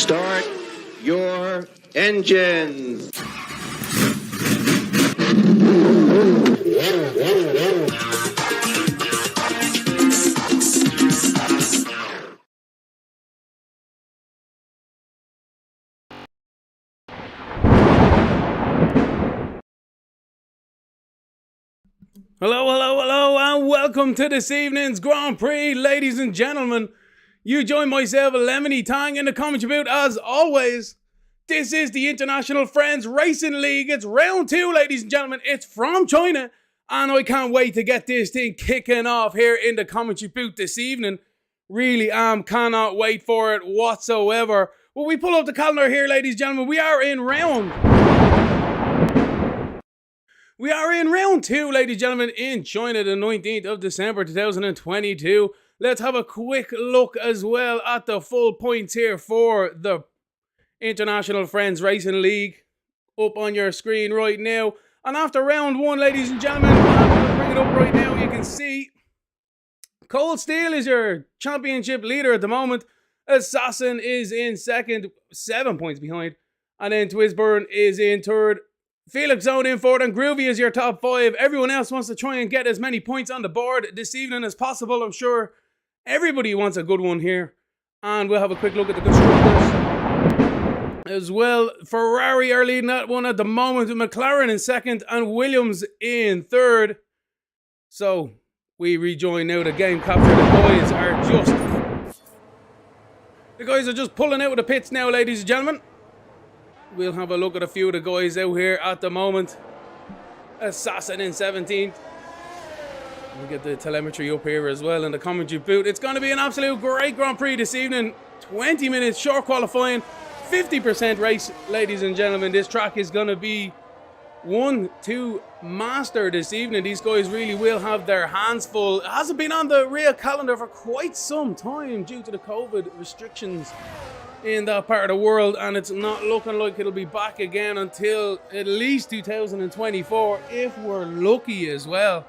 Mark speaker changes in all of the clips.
Speaker 1: Start your engines.
Speaker 2: Hello, and welcome to this evening's Grand Prix, ladies and gentlemen. You join myself, Lemony Tang, in the commentary booth as always. This is the International Friends Racing League. It's round 2, ladies and gentlemen. It's from China, and I can't wait to get this thing kicking off here in the commentary booth this evening. Really cannot wait for it whatsoever. Well, we pull up the calendar here, ladies and gentlemen. We are in round 2, ladies and gentlemen, in China, the 19th of December 2022. Let's have a quick look as well at the full points here for the International Friends Racing League up on your screen right now. And after round 1, ladies and gentlemen, I'm going to bring it up right now. You can see Cold Steel is your championship leader at the moment. Assassin is in second, 7 points behind. And then Twisburn is in third. Felix Zone in fourth, and Groovy is your top 5. Everyone else wants to try and get as many points on the board this evening as possible. I'm sure everybody wants a good one here. And we'll have a quick look at the constructors as well. Ferrari are leading that one at the moment, with McLaren in second and Williams in third. So we rejoin now the game capture. The guys are just pulling out of the pits now, ladies and gentlemen. We'll have a look at a few of the guys out here at the moment. Assassin in 17th. We'll get the telemetry up here as well in the commentary booth. It's going to be an absolute great Grand Prix this evening. 20 minutes short qualifying. 50% race, ladies and gentlemen. This track is going to be one to master this evening. These guys really will have their hands full. It hasn't been on the real calendar for quite some time due to the COVID restrictions in that part of the world, and it's not looking like it'll be back again until at least 2024 if we're lucky as well.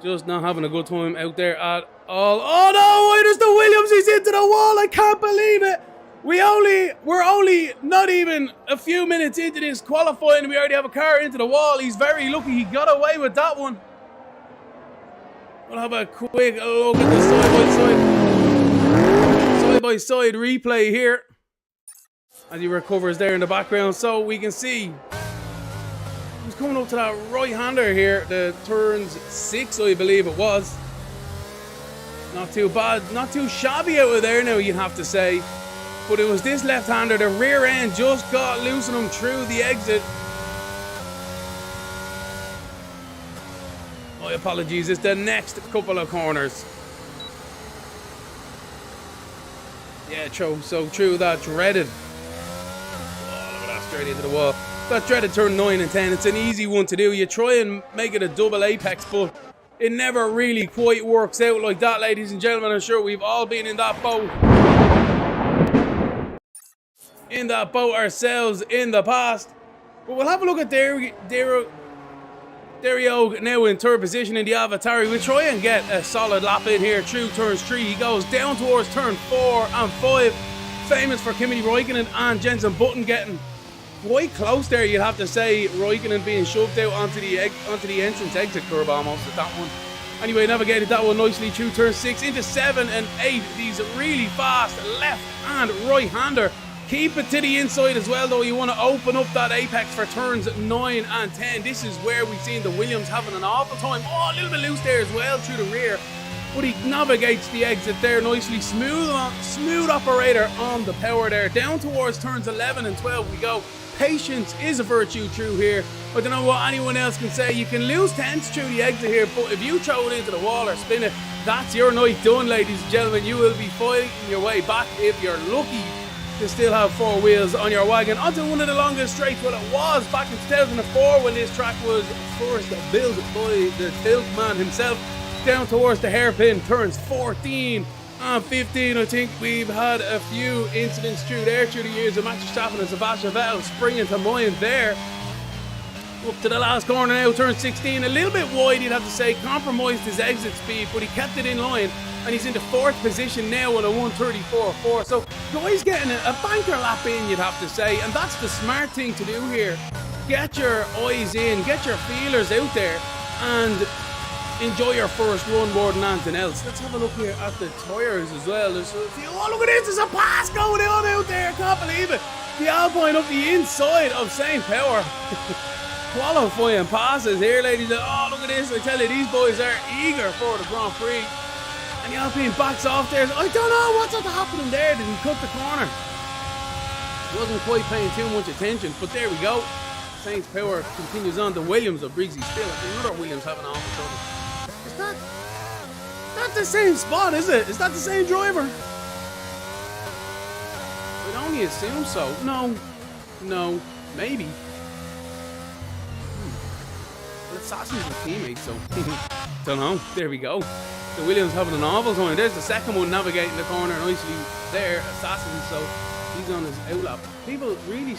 Speaker 2: Just not having a good time out there at all. Oh no, why does the Williams, he's into the wall, I can't believe it. We're only not even a few minutes into this qualifying and we already have a car into the wall. He's very lucky he got away with that one. We'll have a quick look at the side-by-side replay here as he recovers there in the background, so we can see he's coming up to that right-hander here, the turns 6, I believe it was. Not too bad, not too shabby out of there now, you'd have to say, but it was this left-hander, the rear end just got loose on him through the exit. My apologies, it's the next couple of corners. Yeah, so true, that dreaded. Oh, look at that, straight into the wall. That dreaded turn 9 and 10, it's an easy one to do. You try and make it a double apex, but it never really quite works out like that, ladies and gentlemen. I'm sure we've all been in that boat. Ourselves in the past. But we'll have a look at Dario now in third position in the Avatari. We'll try and get a solid lap in here through turns 3. He goes down towards turn 4 and 5. Famous for Kimi Räikkönen and Jenson Button getting quite close there, you'd have to say. Räikkönen being shoved out onto the entrance exit curb almost at that one. Anyway, navigated that one nicely through turn 6 into 7 and 8. These really fast left and right-hander. Keep it to the inside as well, though. You want to open up that apex for turns 9 and 10. This is where we've seen the Williams having an awful time. Oh, a little bit loose there as well through the rear. But he navigates the exit there nicely. Smooth operator on the power there. Down towards turns 11 and 12 we go. Patience is a virtue through here. I don't know what anyone else can say. You can lose tenths through the exit here, but if you throw it into the wall or spin it, that's your night done, ladies and gentlemen. You will be fighting your way back if you're lucky to still have 4 wheels on your wagon onto one of the longest straights. Well, it was back in 2004 when this track was first built by the Tilt man himself. Down towards the hairpin, turns 14 and 15. I think we've had a few incidents through there through the years of Max Verstappen and Sebastian Vettel springing to mind there. Up to the last corner now, turn 16, a little bit wide, you'd have to say. Compromised his exit speed, but he kept it in line and he's into 4th position now on a 1:34.4. So guys getting a banker lap in, you'd have to say, and that's the smart thing to do here. Get your eyes in, get your feelers out there, and enjoy your first run more than anything else. Let's have a look here at the tyres as well. Oh, look at this, there's a pass going on out there, I can't believe it. The Alpine up the inside of St. Power. Qualifying passes here, ladies. Oh, look at this, I tell you, these boys are eager for the Grand Prix. And the Alpine backs off there. I don't know what's happening there. Did he cut the corner? Wasn't quite paying too much attention, but there we go. Saints Power continues on. The Williams of Briggsy still. Another Williams having an awful trouble. Is that not the same spot, is it? Is that the same driver? I'd only assume so. No, maybe. Well, Assassin's a teammate, so don't know. There we go. The Williams having an awful time. There's the second one navigating the corner nicely there, Assassin, so he's on his outlap. People really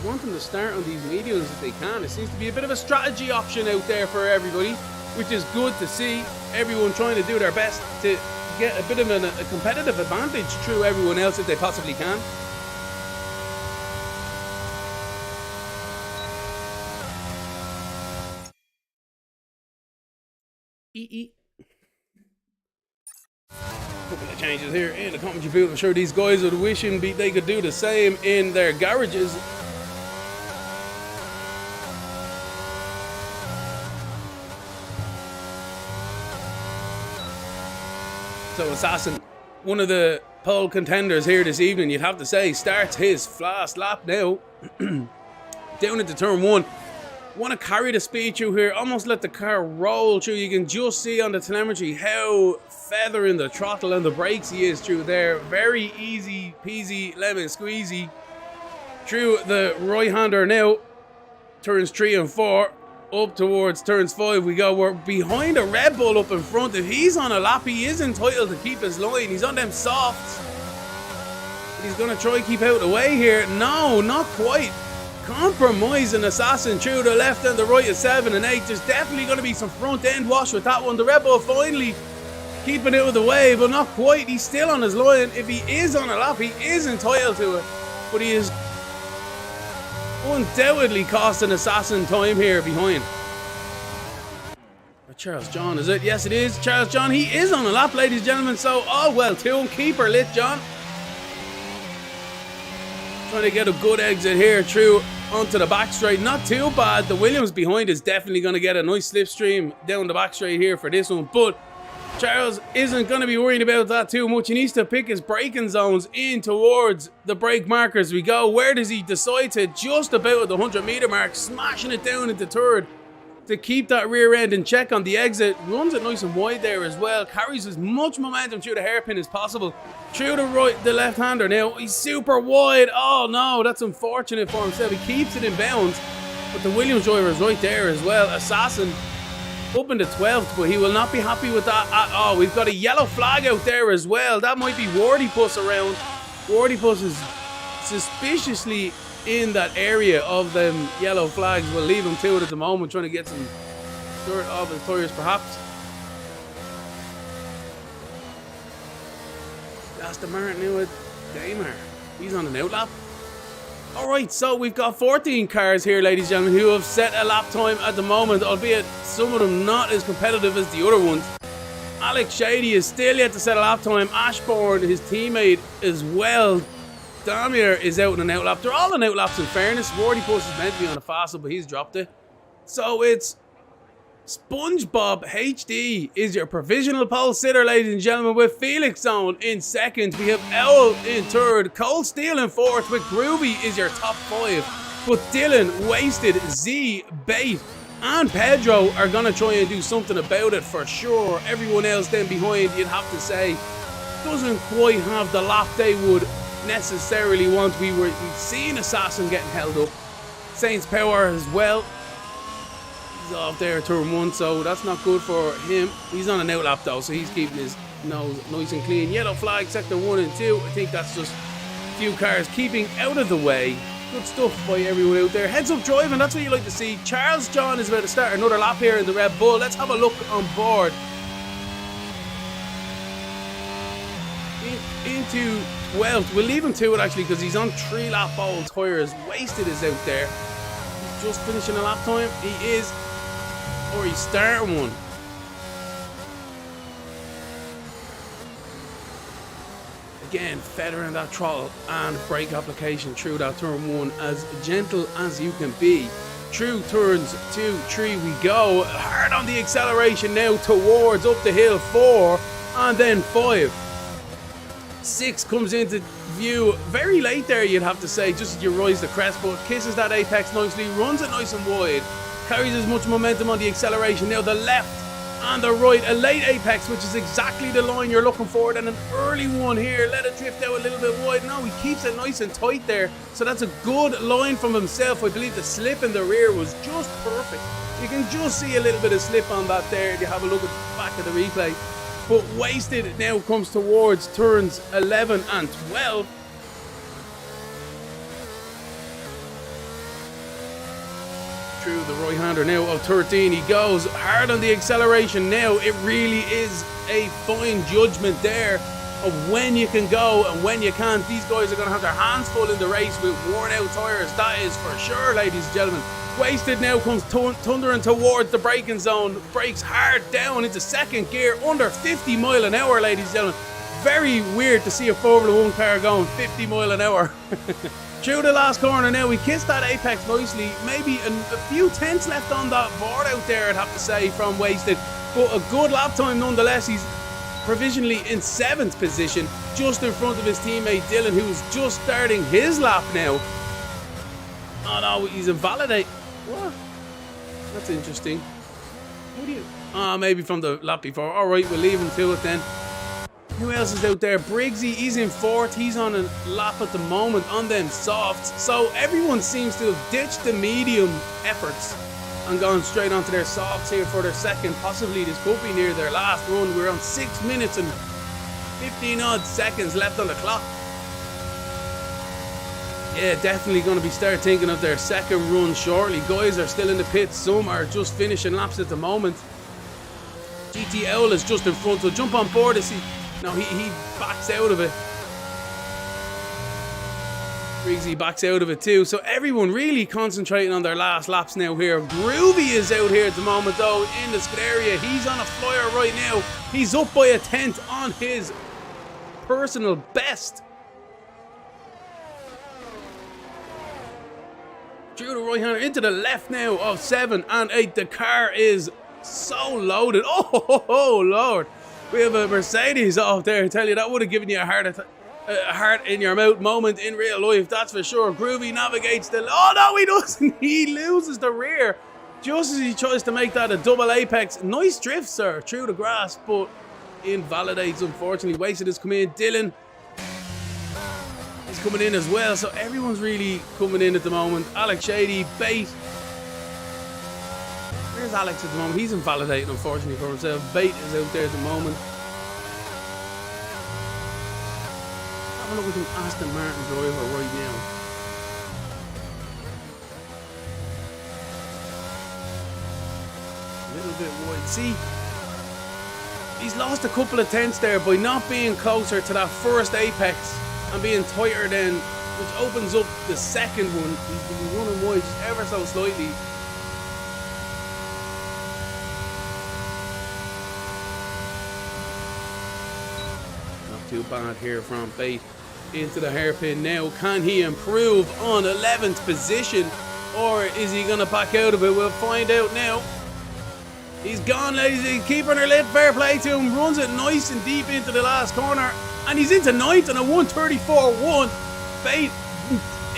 Speaker 2: want him to start on these mediums if they can. It seems to be a bit of a strategy option out there for everybody, which is good to see. Everyone trying to do their best to get a bit of a competitive advantage through everyone else if they possibly can. Couple of changes here in the commentary booth. I'm sure these guys would wishing they could do the same in their garages. So Assassin, one of the pole contenders here this evening, you'd have to say, starts his last lap now. Down into turn 1. Want to carry the speed through here, almost let the car roll through. You can just see on the telemetry how feathering the throttle and the brakes he is through there. Very easy peasy lemon squeezy through the right hander now. Turns 3 and 4 up towards turns 5 we go. We're behind a Red Bull up in front. If he's on a lap, he is entitled to keep his line. He's on them softs. He's going to try keep out of the way here. No, not quite. Compromising Assassin through the left and the right of 7 and 8. There's definitely going to be some front end wash with that one. The Red Bull finally keeping it out of the way, but not quite. He's still on his line. If he is on a lap, he is entitled to it. But he is undoubtedly costing Assassin time here behind. Charles John, is it? Yes, it is. Charles John, he is on a lap, ladies and gentlemen. So, all well to him. Keeper lit, John. Trying to get a good exit here through onto the back straight. Not too bad. The Williams behind is definitely going to get a nice slipstream down the back straight here for this one. But Charles isn't going to be worrying about that too much. He needs to pick his braking zones in towards the brake markers we go. Where does he decide to? Just about at the 100-meter mark, smashing it down into third to keep that rear end in check on the exit. Runs it nice and wide there as well. Carries as much momentum through the hairpin as possible. Through the left-hander now. He's super wide. Oh no, that's unfortunate for himself. He keeps it in bounds, but the Williams driver is right there as well. Assassin up in the 12th, but he will not be happy with that at all. We've got a yellow flag out there as well. That might be Wardypuss around. Wardypuss is suspiciously in that area of them yellow flags. We'll leave him to it at the moment, trying to get some dirt off his tyres perhaps. Aston Martin now with Damar. He's on an outlap. Alright, so we've got 14 cars here, ladies and gentlemen, who have set a lap time at the moment, albeit some of them not as competitive as the other ones. Alex Shady is still yet to set a lap time. Ashbourne, his teammate, as well. Damir is out on an outlap. They're all on outlaps in fairness. Wardypuss is meant to be on a fast, but he's dropped it. So it's SpongeBob HD is your provisional pole sitter, ladies and gentlemen, with Felix Zone in second. We have Owl in third, Cold Steel in fourth, with Groovy is your top 5. But Dylan, Wasted, Z, Bait, and Pedro are going to try and do something about it for sure. Everyone else then behind, you'd have to say, doesn't quite have the lap they would necessarily want. We've seen Assassin getting held up. Saints Power as well. He's off there at turn 1, so that's not good for him. He's on an outlap though, so he's keeping his nose nice and clean. Yellow flag, sector 1 and 2. I think that's just a few cars keeping out of the way. Good stuff by everyone out there. Heads up driving, that's what you like to see. Charles John is about to start another lap here in the Red Bull. Let's have a look on board. into 12th. We'll leave him to it actually because he's on 3 lap old tyres. Wasted is out there. He's just finishing a lap time. He is, or he's starting one. Again, feathering that throttle and brake application through that turn 1 as gentle as you can be. Through turns 2, 3 we go. Hard on the acceleration now towards up the hill 4 and then 5. 6 comes into view very late there, you'd have to say, just as you rise the crest, but kisses that apex nicely, runs it nice and wide, carries as much momentum on the acceleration. Now the left and the right, a late apex, which is exactly the line you're looking for, and an early one here. Let it drift out a little bit wide. No, he keeps it nice and tight there, so that's a good line from himself. I believe the slip in the rear was just perfect. You can just see a little bit of slip on that there if you have a look at the back of the replay. But Wasted now comes towards turns 11 and 12. Through the right-hander now of 13. He goes hard on the acceleration now. It really is a fine judgment there of when you can go and when you can't. These guys are going to have their hands full in the race with worn-out tyres. That is for sure, ladies and gentlemen. Wasted now comes thundering towards the braking zone. Brakes hard down into second gear, under 50 mile an hour, ladies and gentlemen. Very weird to see a Formula 1 car going 50 mile an hour. Through the last corner now, we kissed that apex nicely. Maybe a few tenths left on that board out there, I'd have to say, from Wasted. But a good lap time nonetheless. He's provisionally in 7th position, just in front of his teammate Dylan, who's just starting his lap now. Oh no, he's invalidated. What? That's interesting. What do you... Oh, maybe from the lap before. Alright, we'll leave him to it then. Who else is out there? Briggsy, he's in 4th. He's on a lap at the moment on them softs. So everyone seems to have ditched the medium efforts and gone straight onto their softs here for their second. Possibly this could be near their last run. We're on 6 minutes and 15 odd seconds left on the clock. Yeah, definitely going to be start thinking of their second run shortly. Guys are still in the pits. Some are just finishing laps at the moment. GT Owl is just in front, so jump on board to see. No, he backs out of it. Briggsy backs out of it too. So everyone really concentrating on their last laps now here. Groovy is out here at the moment though in the Scuderia. He's on a flyer right now. He's up by a 10th on his personal best. Through the right hander into the left now of 7 and 8. The car is so loaded. Oh, Lord. We have a Mercedes off there. I tell you, that would have given you a heart in your mouth moment in real life, that's for sure. Groovy navigates the... Oh, no, he doesn't. He loses the rear just as he tries to make that a double apex. Nice drift, sir, through the grass, but invalidates, unfortunately. Wasted has come in. Dylan is coming in as well, so everyone's really coming in at the moment. Alex Shady, Bait. Where's Alex at the moment? He's invalidating, unfortunately, for himself. Bait is out there at the moment. Have a look at an Aston Martin driver right now. A little bit wide. See, he's lost a couple of tenths there by not being closer to that first apex and being tighter then, which opens up the second one. He's been running wide just ever so slightly. Not too bad here from Bait into the hairpin now. Can he improve on 11th position, or is he going to back out of it? We'll find out now. He's gone, ladies. He's keeping her lit. Fair play to him. Runs it nice and deep into the last corner. And he's into 9th on a 1:34.1. Bait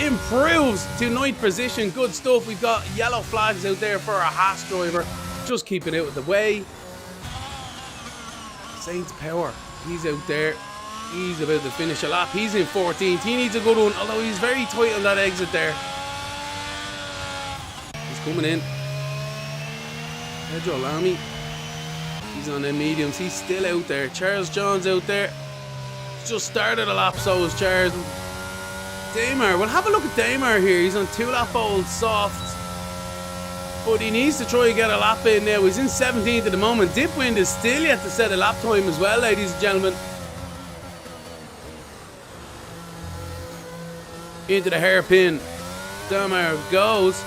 Speaker 2: improves to 9th position. Good stuff. We've got yellow flags out there for our Haas driver. Just keeping out of the way. Saints Power. He's out there. He's about to finish a lap. He's in 14th. He needs a good one, although he's very tight on that exit there. He's coming in. Pedro Lamy. He's on the mediums. He's still out there. Charles John's out there. He's just started a lap, so is Charles. Damar. We'll have a look at Damar here. He's on 2 lap old softs. But he needs to try and get a lap in now. He's in 17th at the moment. Dipwind is still yet to set a lap time as well, ladies and gentlemen. into the hairpin. Damar goes.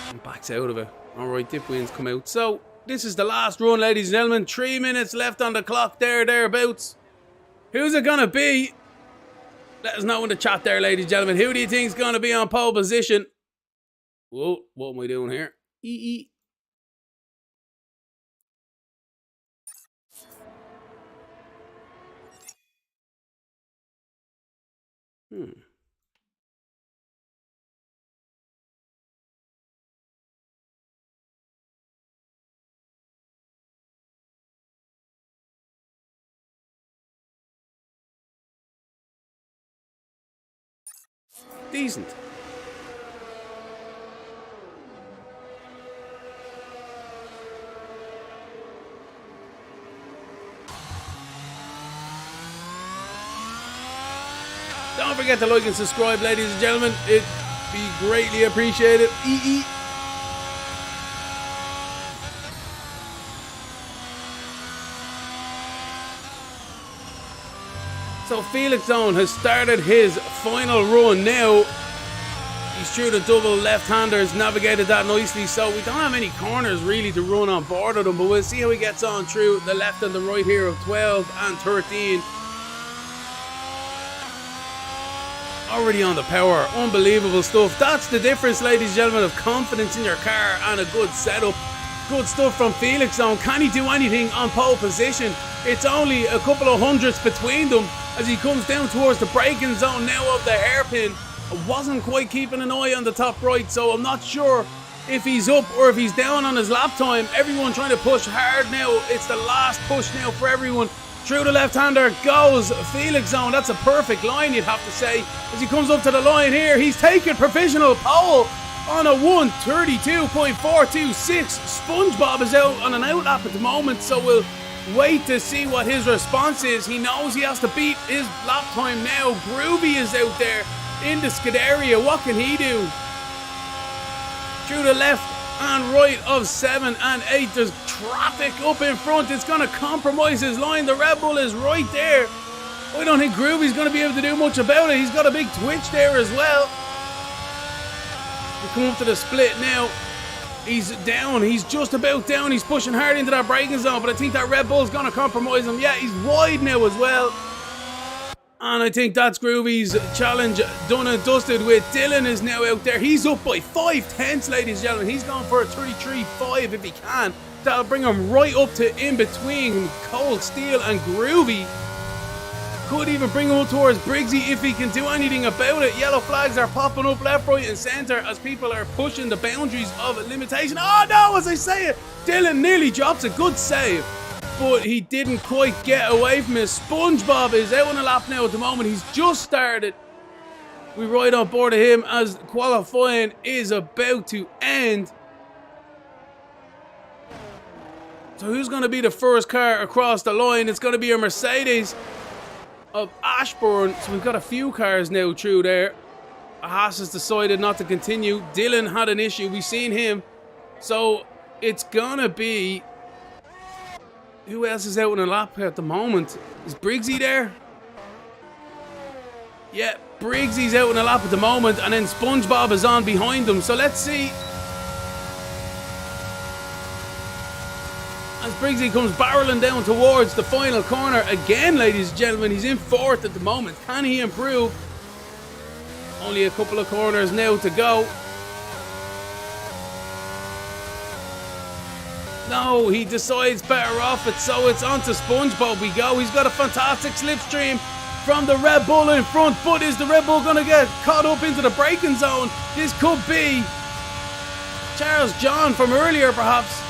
Speaker 2: And backs out of it. Alright, Dipwin's come out. So, this is the last run, ladies and gentlemen. 3 minutes left on the clock thereabouts. Who's it gonna be? Let us know in the chat there, ladies and gentlemen. Who do you think is gonna be on pole position? Whoa, what am I doing here? Decent. Don't forget to like and subscribe, ladies and gentlemen. It'd be greatly appreciated. So Felix Zone has started his final run now. He's through the double left-handers, navigated that nicely. So we don't have any corners really to run on board of them, but we'll see how he gets on through the left and the right here of 12 and 13. Already on the power, unbelievable stuff. That's the difference, ladies and gentlemen, of confidence in your car and a good setup. Good stuff from Felix Zone. Can he do anything on pole position? It's only a couple of hundredths between them as he comes down towards the braking zone now of the hairpin. I wasn't quite keeping an eye on the top right, so I'm not sure if he's up or if he's down on his lap time. Everyone trying to push hard now. It's the last push now for everyone. Through the left-hander goes Felix Zone. That's a perfect line, you'd have to say. As he comes up to the line here, he's taken provisional pole on a 1:32.426. SpongeBob is out on an outlap at the moment, so we'll wait to see what his response is. He knows he has to beat his lap time now. Groovy is out there in the Scuderia. What can he do? Through the left and right of 7 and 8. There's traffic up in front. It's going to compromise his line. The Red Bull is right there. I don't think Groovy's going to be able to do much about it. He's got a big twitch there as well. We come up to the split now. He's down. He's just about down. He's pushing hard into that braking zone, but I think that Red Bull's going to compromise him. Yeah, he's wide now as well. And I think that's Groovy's challenge done and dusted with. Dylan is now out there. He's up by 5/10, ladies and gentlemen. He's going for a 33.5 if he can. That'll bring him right up to in between Cold Steel and Groovy. Could even bring him up towards Briggsy if he can do anything about it. Yellow flags are popping up left, right and centre as people are pushing the boundaries of limitation. Oh no, as I say it, Dylan nearly drops a good save, but he didn't quite get away from it. SpongeBob is out on a lap now at the moment. He's just started. We ride on board of him as qualifying is about to end. So who's going to be the first car across the line? It's going to be a Mercedes of Ashbourne. So we've got a few cars now through there. Haas has decided not to continue. Dylan had an issue. We've seen him. So it's going to be... Who else is out on a lap at the moment? Is Briggsy there? Yeah, Briggsy's out on a lap at the moment, and then SpongeBob is on behind them. So let's see. As Briggsy comes barreling down towards the final corner again, ladies and gentlemen, he's in fourth at the moment. Can he improve? Only a couple of corners now to go. No, he decides better off it, so it's on to SpongeBob we go. He's got a fantastic slipstream from the Red Bull in front, but is the Red Bull going to get caught up into the braking zone? This could be Charles John from earlier, perhaps.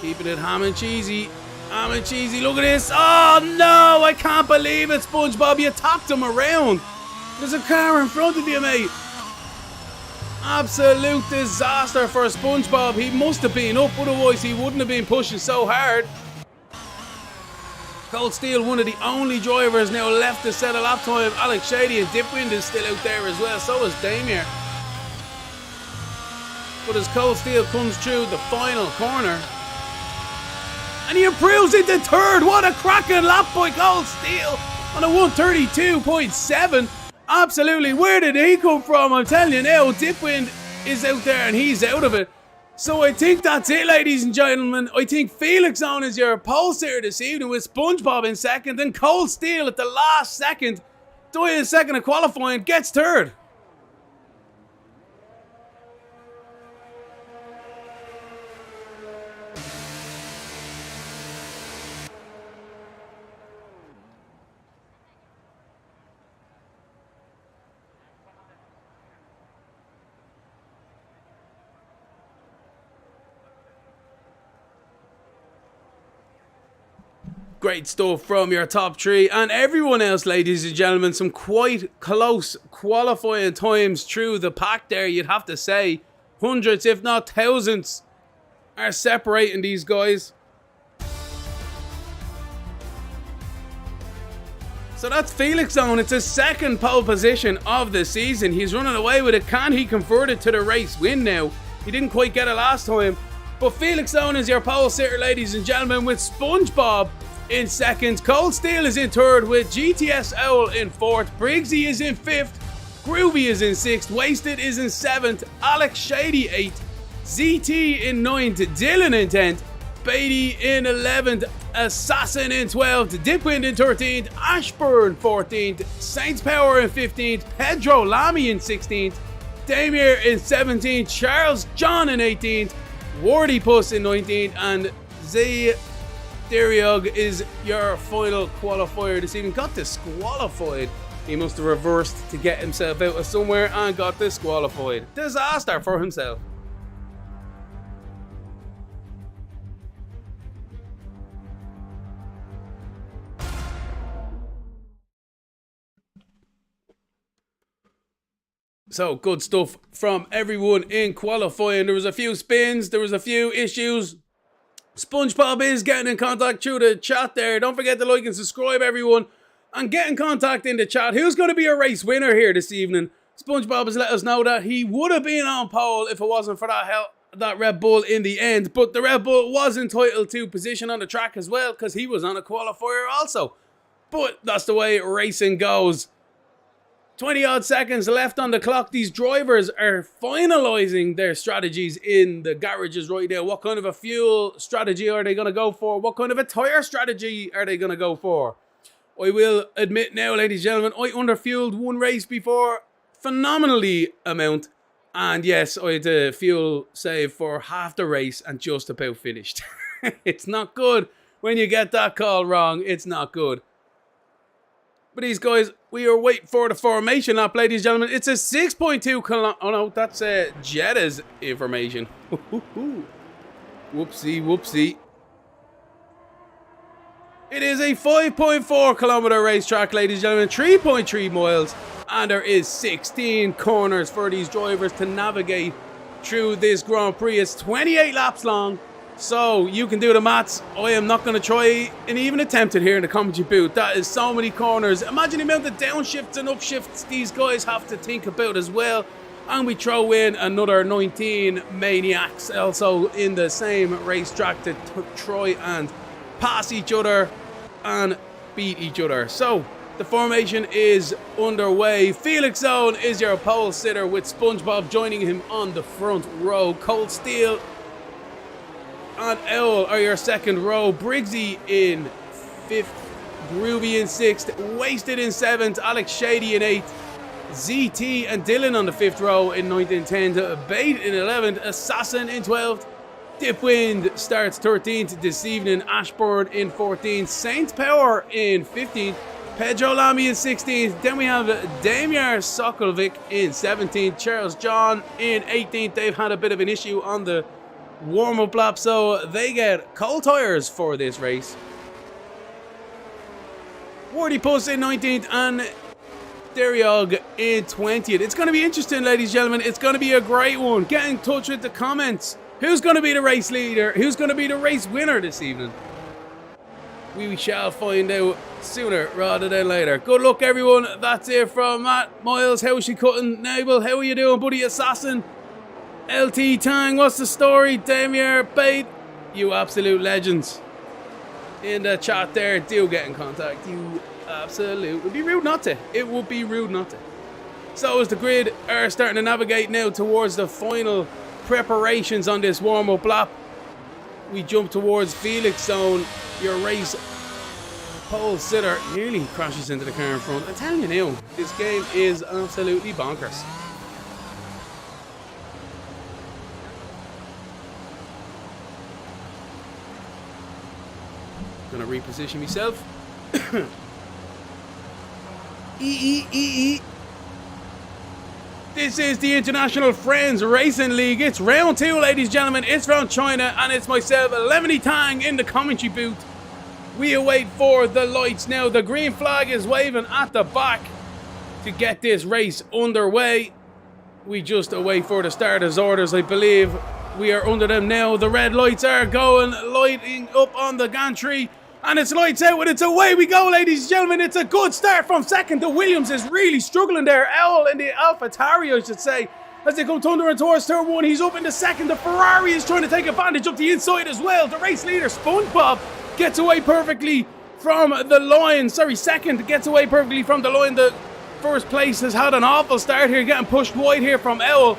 Speaker 2: Keeping it ham and cheesy. Ham and cheesy, look at this. Oh no, I can't believe it, SpongeBob. You tapped him around. There's a car in front of you, mate. Absolute disaster for SpongeBob. He must have been up, otherwise he wouldn't have been pushing so hard. Cold Steel, one of the only drivers now left to set a lap time. Alex Shady and Dipwind is still out there as well. So is Damir. But as Cold Steel comes through the final corner, And he improves into third. What a cracking lap by Cold Steel on a 132.7. Absolutely, where did he come from? I'm telling you now, Dipwind is out there and he's out of it. So I think that's it, ladies and gentlemen. I think Felix Zone is your pole sitter this evening with SpongeBob in second, and Cold Steel at the last second, dying second of qualifying, gets third. Great stuff from your top three and everyone else, ladies and gentlemen. Some quite close qualifying times through the pack there, you'd have to say. Hundreds, if not thousands, are separating these guys. So that's Felix Zone. It's his second pole position of the season. He's running away with it. Can he convert it to the race win now? He didn't quite get it last time. But Felix Zone is your pole sitter, ladies and gentlemen, with SpongeBob in second. Cold Steel is in third with GTS Owl in fourth. Briggsy is in fifth. Groovy is in sixth. Wasted is in seventh. Alex Shady 8th. ZT in 9th. Dylan in 10th. Beatty in 11th. Assassin in 12th. Dipwind in 13th. Ashburn 14th. Saints Power in 15th. Pedro Lamy in 16th. Damir in 17th. Charles John in 18th. Wardy Puss in 19th. And Z Deriog is your final qualifier this evening. Got disqualified. He must have reversed to get himself out of somewhere and got disqualified. Disaster for himself. So, good stuff from everyone in qualifying. There was a few spins, there was a few issues. SpongeBob is getting in contact through the chat there. Don't forget to like and subscribe, everyone. And get in contact in the chat. Who's going to be a race winner here this evening? SpongeBob has let us know that he would have been on pole if it wasn't for that Red Bull in the end. But the Red Bull was entitled to position on the track as well because he was on a qualifier also. But that's the way racing goes. 20 odd seconds left on the clock. These drivers are finalizing their strategies in the garages right now. What kind of a fuel strategy are they going to go for? What kind of a tire strategy are they going to go for? I will admit now, ladies and gentlemen, I underfueled one race before. Phenomenally amount. And yes, I had a fuel save for half the race and just about finished. It's not good when you get that call wrong. It's not good. But these guys, we are waiting for the formation lap, ladies and gentlemen. It's a 6.2 kilometer. Oh no, that's Jetta's information. Whoopsie, whoopsie. It is a 5.4 kilometer racetrack, ladies and gentlemen. 3.3 miles. And there is 16 corners for these drivers to navigate through this Grand Prix. It's 28 laps long. So, you can do the maths. I am not going to try and even attempt it here in the commentary booth. That is so many corners. Imagine the amount of downshifts and upshifts these guys have to think about as well. And we throw in another 19 maniacs also in the same racetrack to try and pass each other and beat each other. So, the formation is underway. Felix Zone is your pole sitter with SpongeBob joining him on the front row. Cold Steel and Owl are your second row. Briggsy in 5th. Groovy in 6th. Wasted in 7th. Alex Shady in 8th. ZT and Dylan on the 5th row in 9th and 10th. Bait in 11th. Assassin in 12th. Dipwind starts 13th this evening. Ashburn in 14th. Saints Power in 15th. Pedro Lamy in 16th. Then we have Damir Sokolvik in 17th. Charles John in 18th. They've had a bit of an issue on the warm-up lap, so they get cold tires for this race. Wardy Puss in 19th and Deriog in 20th. It's going to be interesting, ladies and gentlemen. It's going to be a great one. Get in touch with the comments. Who's going to be the race leader? Who's going to be the race winner this evening? We shall find out sooner rather than later. Good luck, everyone. That's it from Matt. Miles, how is she cutting? Nabel, how are you doing, buddy? Assassin. LT Tang, what's the story? Damir, Bait, you absolute legends. in the chat there, do get in contact. You absolutely would be rude not to. It would be rude not to. So as the grid are starting to navigate now towards the final preparations on this warm-up lap, we jump towards Felix Zone. Your race pole sitter nearly crashes into the car in front. I'm telling you now, this game is absolutely bonkers. Gonna reposition myself. This is the International Friends Racing League. It's round 2, ladies and gentlemen. It's from China, and it's myself, Lemony Tang, in the commentary booth. We await for the lights now. The green flag is waving at the back to get this race underway. We just await for the starters' orders. I believe we are under them now. The red lights are going, lighting up on the gantry. And it's lights out, and it's away we go, ladies and gentlemen. It's a good start from second. The Williams is really struggling there. Owl in the AlphaTauri, I should say, as they come thundering towards turn 1. He's up in the second. The Ferrari is trying to take advantage up the inside as well. The race leader, SpongeBob, gets away perfectly from the line. Sorry, second gets away perfectly from the line. The first place has had an awful start here, getting pushed wide here from Owl,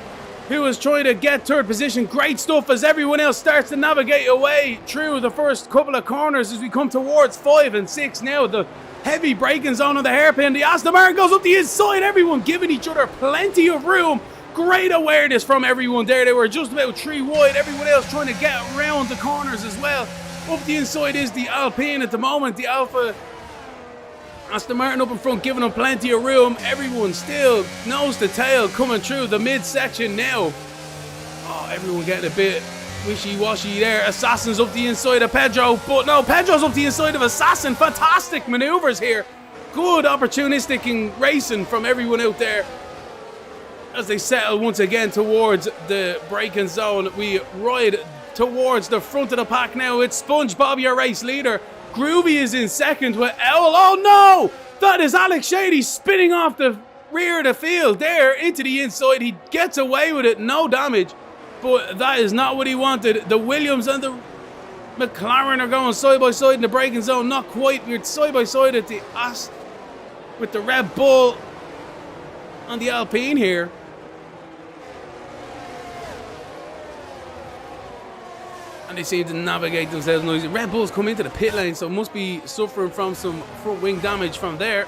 Speaker 2: who is trying to get third position. Great stuff as everyone else starts to navigate away through the first couple of corners as we come towards 5 and 6 now. The heavy braking zone on the hairpin. The Aston Martin goes up the inside. Everyone giving each other plenty of room. Great awareness from everyone there. They were just about 3 wide. Everyone else trying to get around the corners as well. Up the inside is the Alpine at the moment. The Alpha Aston Martin up in front, giving them plenty of room. Everyone still nose to tail coming through the midsection now. Oh, everyone getting a bit wishy-washy there. Assassin's up the inside of Pedro, but no, Pedro's up the inside of Assassin. Fantastic maneuvers here. Good opportunistic in racing from everyone out there. As they settle once again towards the braking zone, we ride towards the front of the pack now. It's SpongeBob, your race leader. Groovy is in second with Owl. Oh no! That is Alex Shady spinning off the rear of the field there into the inside. He gets away with it, no damage. But that is not what he wanted. The Williams and the McLaren are going side by side in the braking zone. Not quite. We're side by side at the with the Red Bull on the Alpine here. And they seem to navigate themselves noisy. Red Bulls come into the pit lane, so must be suffering from some front wing damage from there.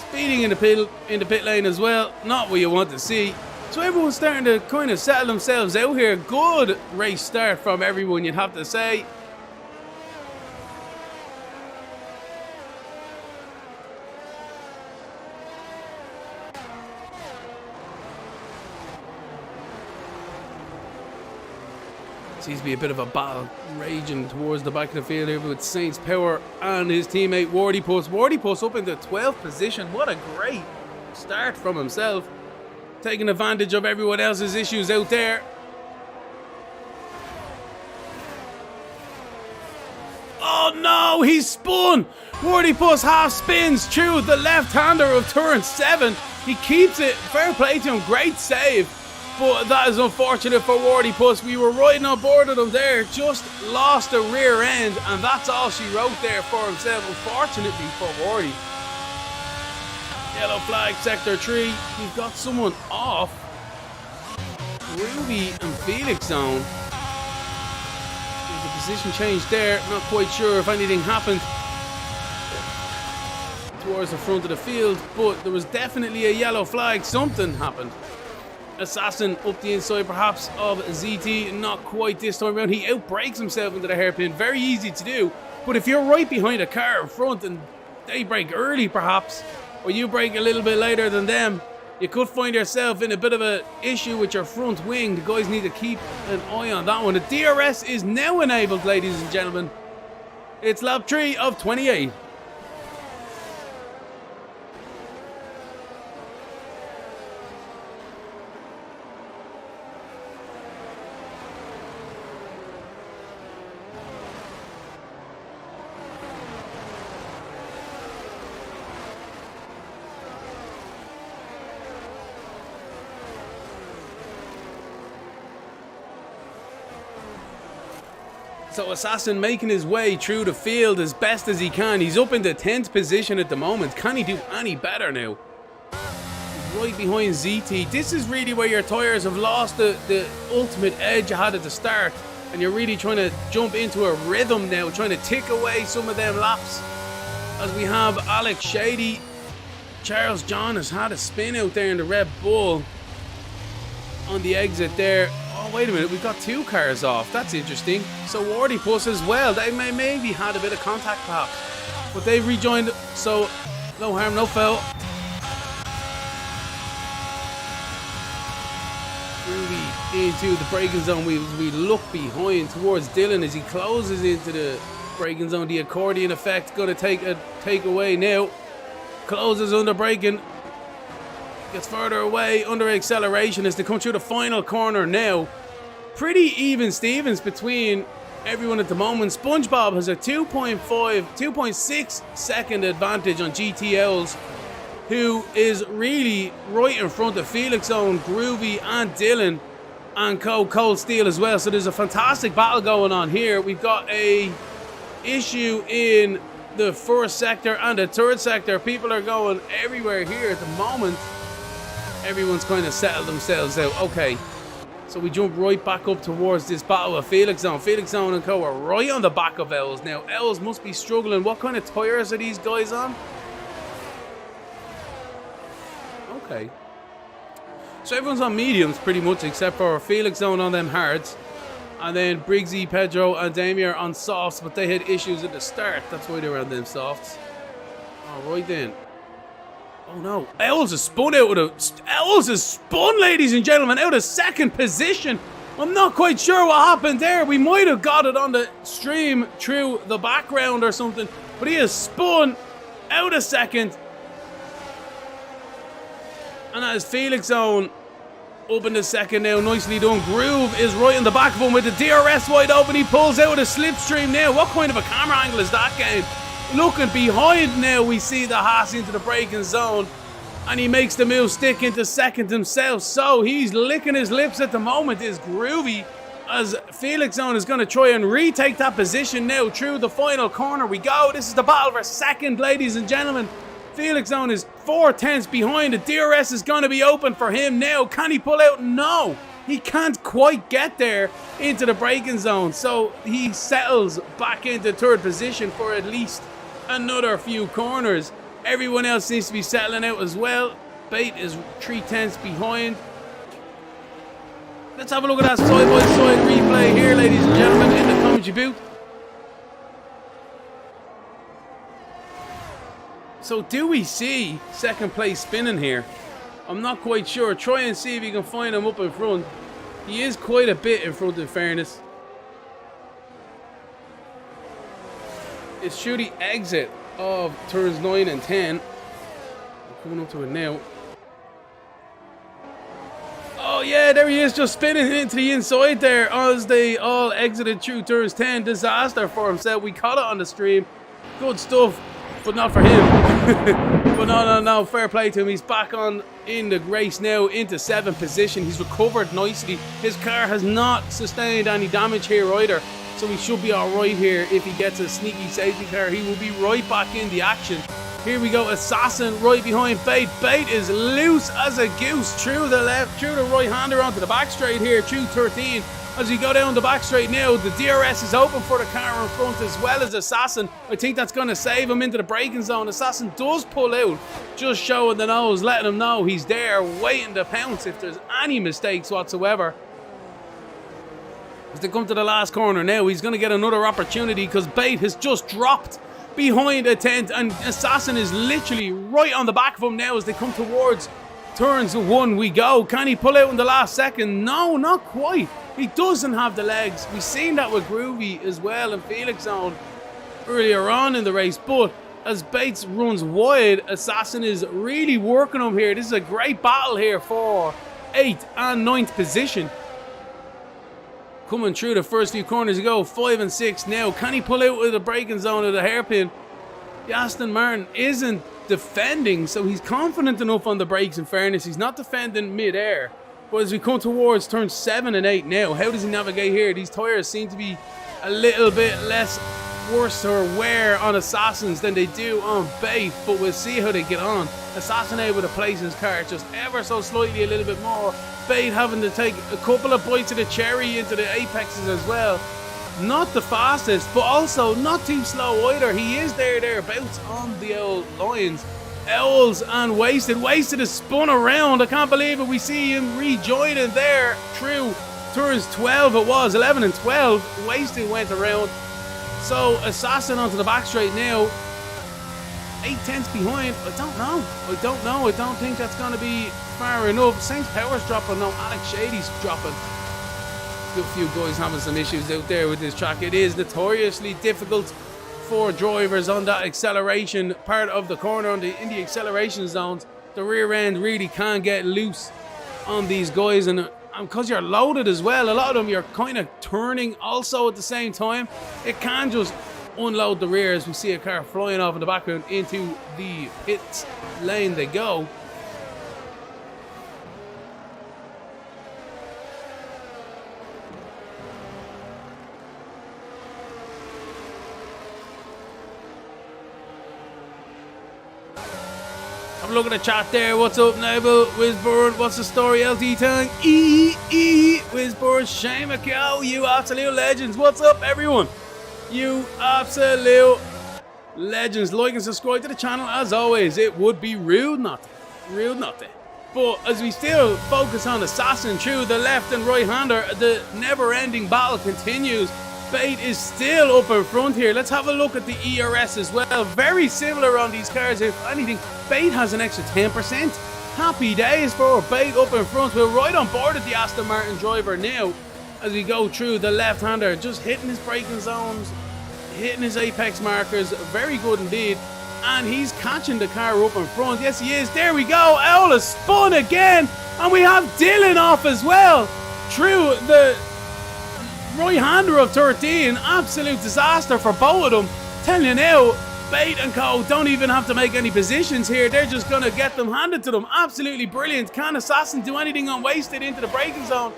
Speaker 2: Speeding in the pit lane as well. Not what you want to see. So everyone's starting to kind of settle themselves out here. Good race start from everyone, you'd have to say. Seems to be a bit of a battle raging towards the back of the field here with Saints Power and his teammate Wardy Puss. Wardy Puss up in the 12th position. What a great start from himself. Taking advantage of everyone else's issues out there. Oh no, he's spun. Wardy Puss half spins through the left-hander of turn 7. He keeps it. Fair play to him. Great save. But that is unfortunate for Wardy Puss. We were riding on board of him there, just lost the rear end, and that's all she wrote there for himself, unfortunately for Wardy. Yellow flag, sector 3. We've got someone off. Ruby and Felix zone. There's a position change there. Not quite sure if anything happened towards the front of the field, but there was definitely a yellow flag. Something happened. Assassin up the inside perhaps of ZT, not quite this time around. He outbrakes himself into the hairpin, very easy to do, but if you're right behind a car in front and they brake early perhaps, or you brake a little bit later than them, you could find yourself in a bit of an issue with your front wing. The guys need to keep an eye on that one. The DRS is now enabled, ladies and gentlemen. It's lap 3 of 28. So Assassin making his way through the field as best as he can. He's up in the 10th position at the moment. Can he do any better now? He's right behind ZT. This is really where your tyres have lost the ultimate edge you had at the start. And you're really trying to jump into a rhythm now, trying to tick away some of them laps. As we have Alex Shady. Charles John has had a spin out there in the Red Bull on the exit there. Oh, wait a minute, we've got 2 cars off. That's interesting. So Wardy Puss as well. They maybe had a bit of contact perhaps. But they've rejoined, so no harm, no foul. Really into the braking zone. We look behind towards Dylan as he closes into the braking zone. The accordion effect going to take away now. Closes under braking. Gets further away under acceleration as they come through the final corner now. Pretty even Stevens between everyone at the moment. SpongeBob has a 2.6 second advantage on GTLs, who is really right in front of Felix Zone, Groovy and Dylan and Cold Steel as well. So there's a fantastic battle going on here. We've got a issue in the first sector and the third sector. People are going everywhere here at the moment. Everyone's kind of settled themselves out. Okay, so we jump right back up towards this battle with Felix Zone. Felix Zone and Co are right on the back of Els now. Els must be struggling. What kind of tires are these guys on? Okay. So everyone's on mediums pretty much, except for Felix Zone on them hards. And then Briggsy, Pedro and Damien on softs, but they had issues at the start. That's why they were on them softs. Alright then. Oh no, Els is spun out of Els is spun, ladies and gentlemen, out of second position. I'm not quite sure what happened there. We might have got it on the stream through the background or something, but he is spun out of second. And that is Felix Zone up in the second now. Nicely done. Groove is right in the back of him with the DRS wide open. He pulls out a slipstream now. What kind of a camera angle is that, game? Looking behind now, we see the Haas into the braking zone, and he makes the move stick into second himself. So he's licking his lips at the moment, is Groovy, as Felix Zone is going to try and retake that position now through the final corner we go. This is the battle for second, ladies and gentlemen. Felix Zone is 4/10 behind. The DRS is going to be open for him now. Can he pull out? No, he can't quite get there into the braking zone. So he settles back into third position for at least another few corners. Everyone else seems to be settling out as well. Bait is 3/10 behind. Let's have a look at that side-by-side replay here, ladies and gentlemen, in the commentary booth. So do we see second place spinning here? I'm not quite sure. Try and see if you can find him up in front. He is quite a bit in front, in fairness. It's through the exit of turns 9 and 10. I'm coming up to it now. Oh yeah, there he is, just spinning into the inside there as they all exited through turns 10. Disaster for himself. We caught it on the stream. Good stuff, but not for him. But no, fair play to him. He's back on in the race now into 7th position. He's recovered nicely. His car has not sustained any damage here either, so he should be alright here. If he gets a sneaky safety car, he will be right back in the action. Here we go, Assassin right behind Bait. Bait is loose as a goose through the left, through the right-hander onto the back straight here, through 13. As we go down the back straight now, the DRS is open for the car in front as well as Assassin. I think that's going to save him into the braking zone. Assassin does pull out, just showing the nose, letting him know he's there, waiting to pounce if there's any mistakes whatsoever. As they come to the last corner now, he's going to get another opportunity because Bait has just dropped behind a tent and Assassin is literally right on the back of him now as they come towards turns 1 we go. Can he pull out in the last second? No, not quite. He doesn't have the legs. We've seen that with Groovy as well and Felix Zone earlier on in the race, but as Bates runs wide, Assassin is really working him here. This is a great battle here for 8th and 9th position. Coming through the first few corners, you go 5 and 6 now. Can he pull out of the braking zone of the hairpin? The Aston Martin isn't defending, so he's confident enough on the brakes. In fairness, he's not defending mid-air. But as we come towards turns 7 and 8 now, how does he navigate here? These tyres seem to be a little bit less worse or wear on Assassins than they do on Bait, but we'll see how they get on. Assassin able to place his car just ever so slightly a little bit more. Bait having to take a couple of bites of the cherry into the apexes as well. Not the fastest, but also not too slow either. He is thereabouts on the old lines. Owls and Wasted. Wasted is spun around. I can't believe it. We see him rejoining there through turns 12 it was. 11 and 12. Wasted went around. So Assassin onto the back straight now. 8/10 behind. I don't know. I don't think that's going to be far enough. Saints Power's dropping. No, Alex Shady's dropping. A few guys having some issues out there with this track. It is notoriously difficult for drivers on that acceleration part of the corner in the acceleration zones. The rear end really can get loose on these guys, and because you're loaded as well, a lot of them you're kind of turning also at the same time. It can just unload the rear as we see a car flying off in the background into the pit lane they go. Have a look at the chat there. What's up, Nabel? Wizburn, what's the story? LT Tang, Wizburn, Shane McCall, you absolute legends. What's up, everyone? You absolute legends. Like and subscribe to the channel as always. It would be rude not to. But as we still focus on Assassin through the left and right hander, the never-ending battle continues. Bait is still up in front here. Let's have a look at the ERS as well. Very similar on these cars. If anything, Bait has an extra 10%. Happy days for Bait up in front. We're right on board at the Aston Martin driver now as we go through the left-hander. Just hitting his braking zones, hitting his apex markers. Very good indeed. And he's catching the car up in front. Yes, he is. There we go. Owl is spun again. And we have Dylan off as well. Through the right-hander of 13. Absolute disaster for both of them. Telling you now, Bait and Co don't even have to make any positions here. They're just going to get them handed to them. Absolutely brilliant. Can Assassin do anything on Wasted into the braking zone?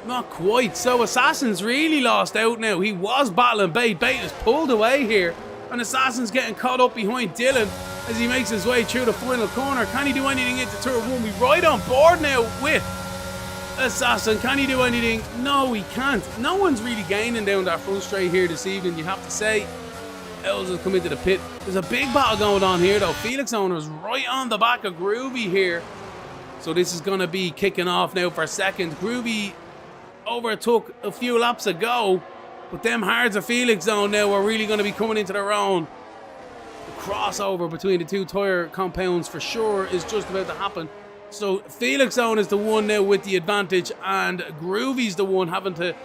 Speaker 2: Not quite. So Assassin's really lost out now. He was battling Bait. Bait is pulled away here. And Assassin's getting caught up behind Dylan as he makes his way through the final corner. Can he do anything into turn 1? We're right on board now with Assassin. Can he do anything? No, he can't. No one's really gaining down that front straight here this evening, you have to say. Els has come into the pit. There's a big battle going on here though. Felix Owner's right on the back of Groovy here. So this is going to be kicking off now for a second. Groovy overtook a few laps ago, but them hards of Felix Zone now are really going to be coming into their own. The crossover between the two tyre compounds for sure is just about to happen. So Felix Zone is the one now with the advantage, and Groovy's the one having to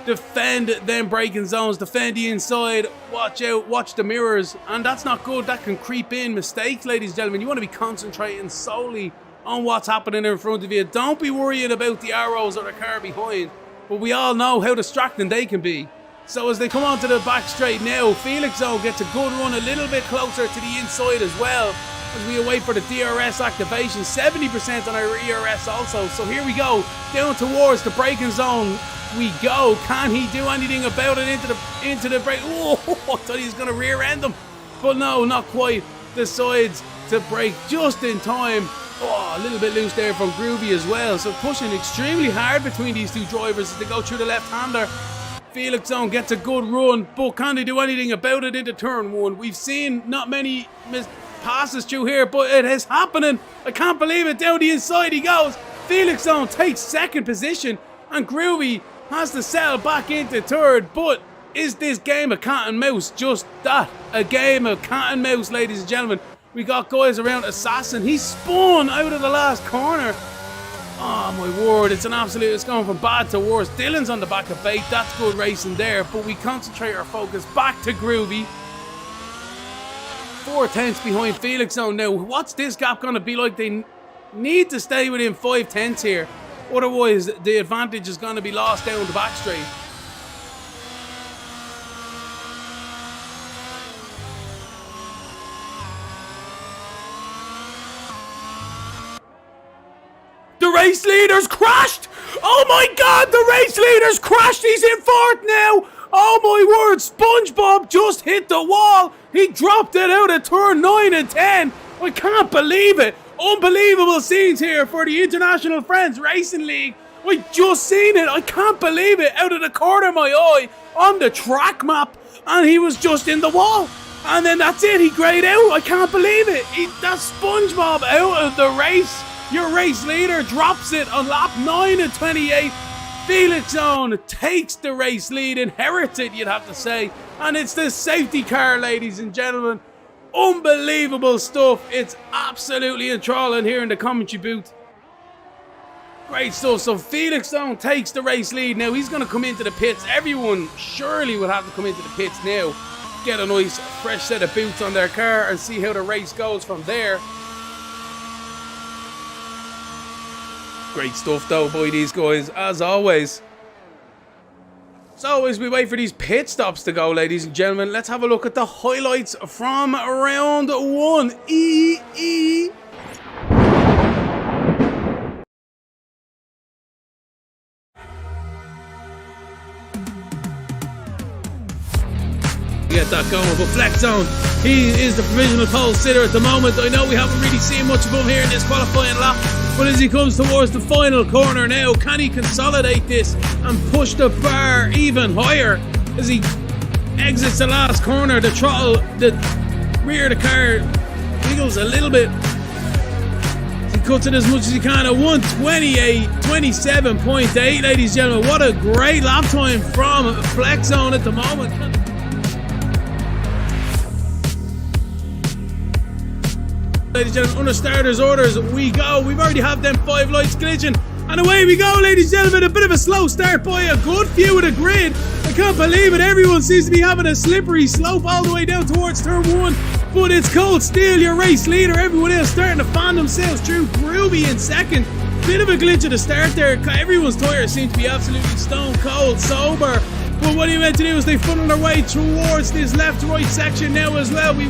Speaker 2: defend them braking zones, defend the inside, watch out, watch the mirrors, and that's not good. That can creep in mistakes, ladies and gentlemen. You want to be concentrating solely on what's happening in front of you. Don't be worrying about the arrows or the car behind, but we all know how distracting they can be. So as they come onto the back straight now, Felix Zone gets a good run a little bit closer to the inside as well as we await for the DRS activation. 70% on our ERS also. So here we go, down towards the braking zone we go. Can he do anything about it into the brake? Oh, I thought he was going to rear end them, but no, not quite. Decides to brake just in time. Oh, a little bit loose there from Groovy as well. So pushing extremely hard between these two drivers as they go through the left-hander. Felix Zone gets a good run, but can they do anything about it into turn 1? We've seen not many passes through here, but it is happening. I can't believe it. Down the inside he goes. Felix Zone takes second position, and Groovy has to settle back into third. But is this game of cat and mouse just that? A game of cat and mouse, ladies and gentlemen. We got guys around Assassin. He spun out of the last corner. Oh my word, it's going from bad to worse. Dylan's on the back of Bait. That's good racing there, but we concentrate our focus back to Groovy. 4/10 behind Felix Zone now. What's this gap going to be like? They need to stay within 5/10 here. Otherwise, the advantage is going to be lost down the back straight. The race leaders crashed! Oh my God, the race leader's crashed. He's in fourth now. Oh my word, SpongeBob just hit the wall. He dropped it out at turn 9 and 10. I can't believe it. Unbelievable scenes here for the International Friends Racing League. I just seen it. I can't believe it. Out of the corner of my eye on the track map. And he was just in the wall. And then that's it. He grayed out. I can't believe it. That's SpongeBob out of the race. Your race leader drops it on lap 9 and 28. Felix Zone takes the race lead. Inherits it, you'd have to say. And it's the safety car, ladies and gentlemen. Unbelievable stuff. It's absolutely enthralling here in the commentary booth. Great stuff. So Felix Zone takes the race lead. Now he's going to come into the pits. Everyone surely will have to come into the pits now. Get a nice fresh set of boots on their car and see how the race goes from there. Great stuff though by these guys, as always. So as we wait for these pit stops to go, ladies and gentlemen, let's have a look at the highlights from round 1. Get that going, but Flex Zone, he is the provisional pole sitter at the moment. I know we haven't really seen much of him here in this qualifying lap, but as he comes towards the final corner now, can he consolidate this and push the bar even higher as he exits the last corner? The throttle, the rear of the car wiggles a little bit. He cuts it as much as he can at 1:28.27.8, ladies and gentlemen. What a great lap time from Flex Zone at the moment. Ladies and gentlemen, under starters orders we go. We've already had them 5 lights glitching. And away we go, ladies and gentlemen. A bit of a slow start by a good few of the grid. I can't believe it. Everyone seems to be having a slippery slope all the way down towards turn 1. But it's Cold Steel, your race leader. Everyone else starting to fan themselves through. Groovy in second. Bit of a glitch at the start there. Everyone's tyres seem to be absolutely stone cold sober. But what he meant to do is they funnel their way towards this left-right section now as well. We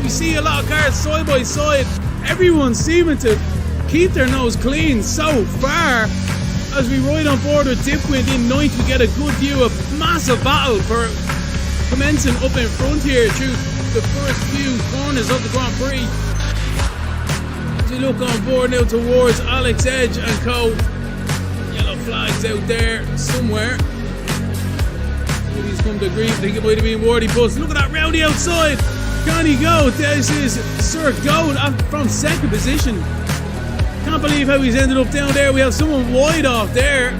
Speaker 2: see a lot of cars side by side. Everyone's seeming to keep their nose clean so far. As we ride on board with Dipwind in 9th, we get a good view of massive battle for commencing up in front here through the first few corners of the Grand Prix. As we look on board now towards Alex Edge and co. Yellow flags out there somewhere. He's come to grief. I think it might have been Wardy Bus. Look at that rowdy outside. Can he go? This is Sir Goat from second position. Can't believe how he's ended up down there. We have someone wide off there.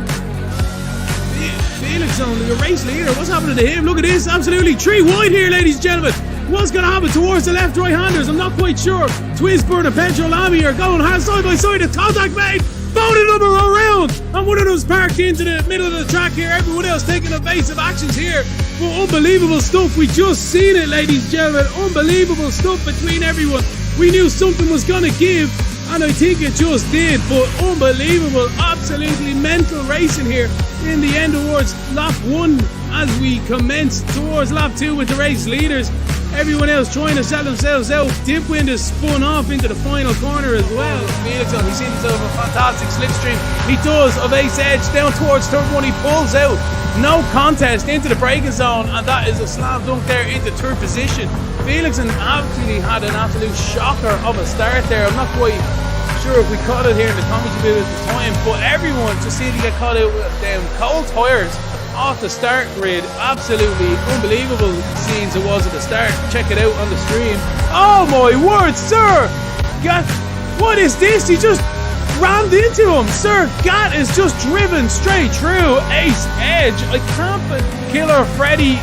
Speaker 2: Felix on the race leader. What's happening to him? Look at this. Absolutely 3 wide here, ladies and gentlemen. What's going to happen towards the left right-handers? I'm not quite sure. Twisburn and Pedro Lamy are going side by side. It's contact made. Both of them are around, and one of them's parked into the middle of the track here. Everyone else taking evasive actions here. But unbelievable stuff. We just seen it, ladies and gentlemen. Unbelievable stuff between everyone. We knew something was going to give, and I think it just did. But unbelievable, absolutely mental racing here in the end towards lap 1 as we commence towards lap 2 with the race leaders. Everyone else trying to sell themselves out. Dipwind is spun off into the final corner as well. Felix, he sees himself a fantastic slipstream. He does of Ace Edge down towards turn 1. He pulls out. No contest into the braking zone, and that is a slam dunk there into third position. Felix actually had an absolute shocker of a start there. I'm not quite sure if we caught it here in the commentary booth at the time, but everyone just seemed to get caught out with them cold tyres off the start grid. Absolutely unbelievable scenes it was at the start. Check it out on the stream. Oh my word, Sir Gat, what is this? He just rammed into him. Sir Gat is just driven straight through Ace Edge. I can't but Killer Freddy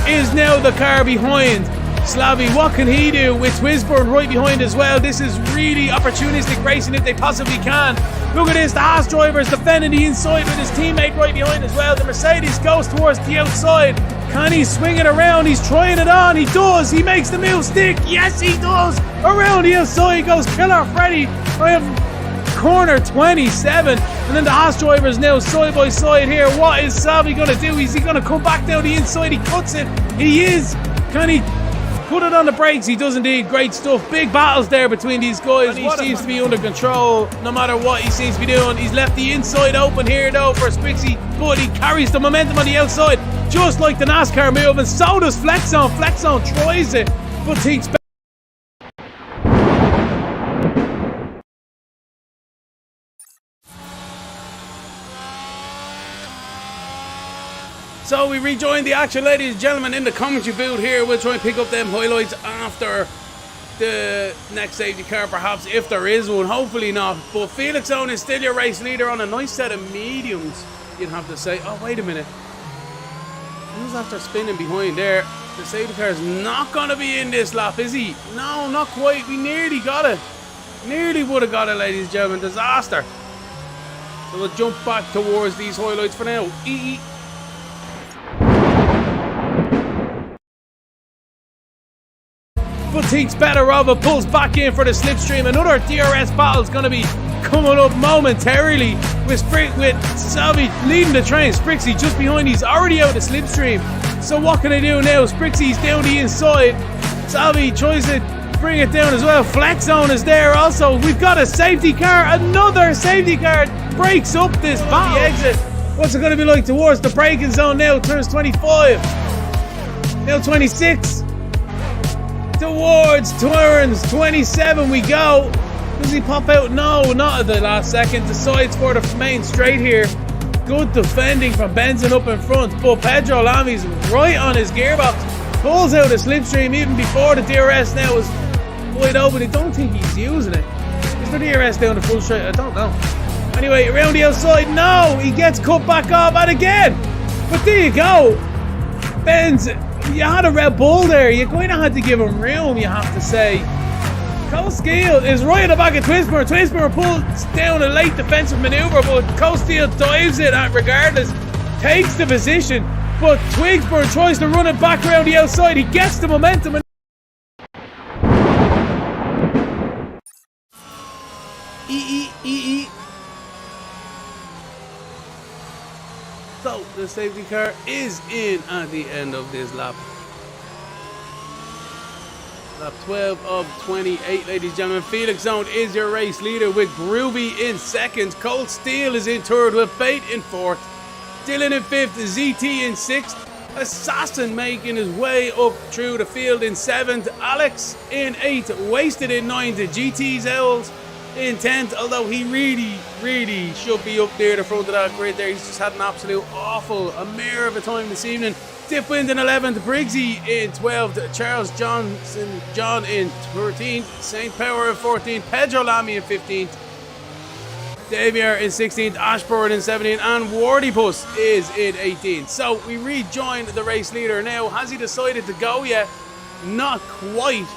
Speaker 2: is now the car behind Slavy. What can he do with Twisburn right behind as well? This is really opportunistic racing if they possibly can. Look at this, the Haas driver is defending the inside with his teammate right behind as well. The Mercedes goes towards the outside. Can he swing it around? He's trying it on. He does. He makes the move stick. Yes, he does. Around the outside goes Killer Freddy. I have corner 27. And then the Haas driver is now side by side here. What is Slavy going to do? Is he going to come back down the inside? He cuts it. He is. Can he Put it on the brakes. He does indeed. Great stuff. Big battles there between these guys. He seems to be under control no matter what he seems to be doing. He's left the inside open here though for Sprixie, but he carries the momentum on the outside just like the NASCAR move, and so does Flexzone. Flexzone tries it, but thinks back. So we rejoin the action, ladies and gentlemen, in the commentary booth here. We'll try and pick up them highlights after the next safety car, perhaps, if there is one. Hopefully not. But Felixzone is still your race leader on a nice set of mediums, you'd have to say. Oh, wait a minute. Who's after spinning behind there? The safety car is not going to be in this lap, is he? No, not quite. We nearly got it. Nearly would have got it, ladies and gentlemen. Disaster. So we'll jump back towards these highlights for now. But thinks better of it, pulls back in for the slipstream. Another DRS battle is going to be coming up momentarily with Salvi leading the train. Sprixie just behind, he's already out the slipstream. So what can I do now? Sprixie's down the inside. Salvi tries to bring it down as well. Flexzone is there also. We've got a safety car, another safety car breaks up this battle. The exit. What's it going to be like towards the braking zone now? Turns 25. Now 26. Towards turns 27 we go. Does he pop out? No, not at the last second. Decides for the main straight here. Good defending from Benson up in front, but Pedro Lami's right on his gearbox. Pulls out a slipstream even before the DRS now is wide open. I don't think he's using it. Is the DRS down the full straight? I don't know. Anyway, around the outside, no! He gets cut back off, and again! But there you go. Benz, you had a Red Bull there. You're going to have to give him room, you have to say. Cole Steele is right at the back of Twigsborough. Twigsborough pulls down a late defensive maneuver, but Cole Steele dives it regardless. Takes the position, but Twigsborough tries to run it back around the outside. He gets the momentum. So the safety car is in at the end of this lap. Lap 12 of 28, ladies and gentlemen. Felixzone is your race leader with Groovy in second. Cole Steele is in third with Bate in fourth. Dylan in fifth, ZT in sixth. Assassin making his way up through the field in seventh. Alex in eighth. Wasted in ninth. GT's Owls in 10th, although he really should be up there the front of that grid there. He's just had an absolute awful, a mare of a time this evening. Dipwind in 11th, Briggsy in 12th, Charles John in 13th, St. Power in 14th, Pedro Lamy in 15th, Davier in 16th, Ashburn in 17th, and Wardipus is in 18th. So we rejoin the race leader now. Has he decided to go yet? Not quite,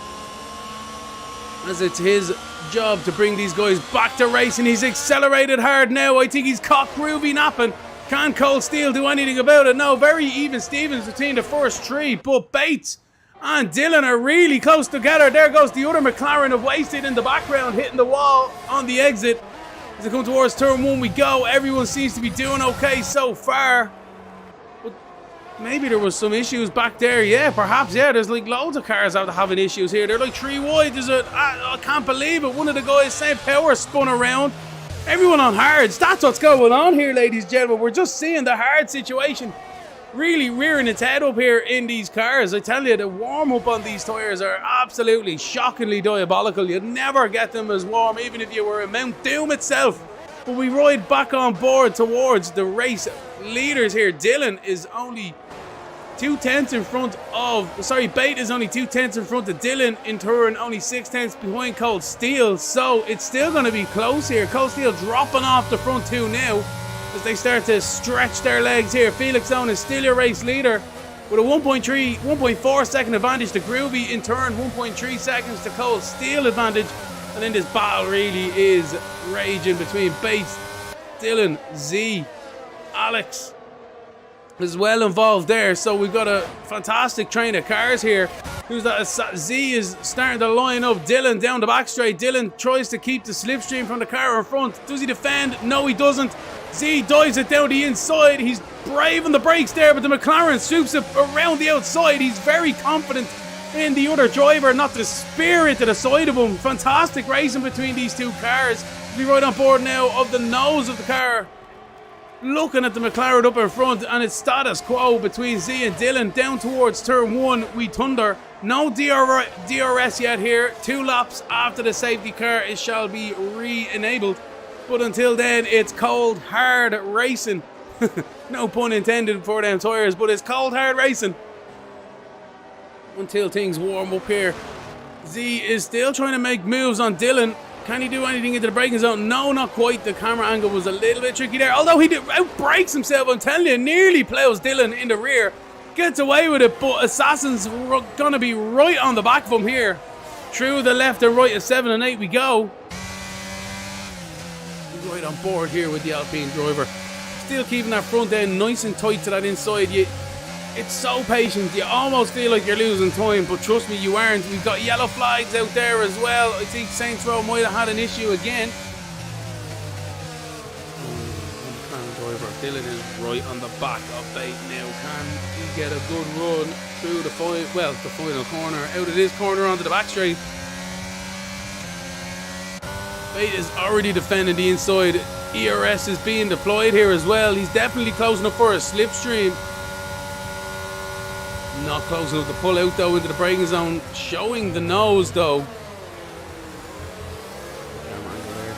Speaker 2: as it's his job to bring these guys back to racing. He's accelerated hard now. I think he's caught Groovy napping. Can Cole Steele do anything about it? No, very even Stevens between the first three, but Bates and Dylan are really close together. There goes the other McLaren of Wasted in the background, hitting the wall on the exit. As they come towards turn one we go. Everyone seems to be doing okay so far. But maybe there was some issues back there. Yeah, perhaps, yeah. There's like loads of cars out having issues here. They're like three wide. I can't believe it. One of the guys, St. Power, spun around. Everyone on hards. That's what's going on here, ladies and gentlemen. We're just seeing the hard situation really rearing its head up here in these cars. I tell you, the warm-up on these tyres are absolutely shockingly diabolical. You'd never get them as warm, even if you were in Mount Doom itself. But we ride back on board towards the race leaders here. Dylan is only 2/10 in front of, Bate is only 2/10 in front of Dylan, in turn only 6/10 behind Cole Steele, so it's still going to be close here. Cole Steele dropping off the front two now as they start to stretch their legs here. Felixzone is still your race leader with a 1.4 second advantage to Groovy, in turn 1.3 seconds to Cole Steele advantage, and then this battle really is raging between Bates, Dylan, Z, Alex is well involved there. So we've got a fantastic train of cars here. Who's that? Z is starting to line up Dylan down the back straight. Dylan tries to keep the slipstream from the car in front. Does he defend? No, he doesn't. Z dives it down the inside. He's braving the brakes there, but the McLaren swoops it around the outside. He's very confident in the other driver, not to spear it to the side of him. Fantastic racing between these two cars. We'll be right on board now of the nose of the car. Looking at the McLaren up in front, and it's status quo between Z and Dylan down towards turn 1. We thunder. No DRS yet here. 2 laps after the safety car, it shall be re-enabled. But until then, it's cold, hard racing. No pun intended for them tyres, but it's cold, hard racing. Until things warm up here. Z is still trying to make moves on Dylan. Can he do anything into the braking zone? No, not quite. The camera angle was a little bit tricky there. Although he outbrakes himself, I'm telling you, nearly plows Dylan in the rear. Gets away with it, but Assassin's gonna be right on the back of him here. Through the left and right of 7 and 8 we go. He's right on board here with the Alpine driver. Still keeping that front end nice and tight to that inside. It's so patient, you almost feel like you're losing time, but trust me, you aren't. We've got yellow flags out there as well. I think Saints Row might have had an issue again. Driver Dylan is right on the back of Bate now. Can he get a good run through the final corner, out of this corner onto the back straight? Bate is already defending the inside. ERS is being deployed here as well. He's definitely close enough for a slipstream. Not close enough to pull out though into the braking zone. Showing the nose though.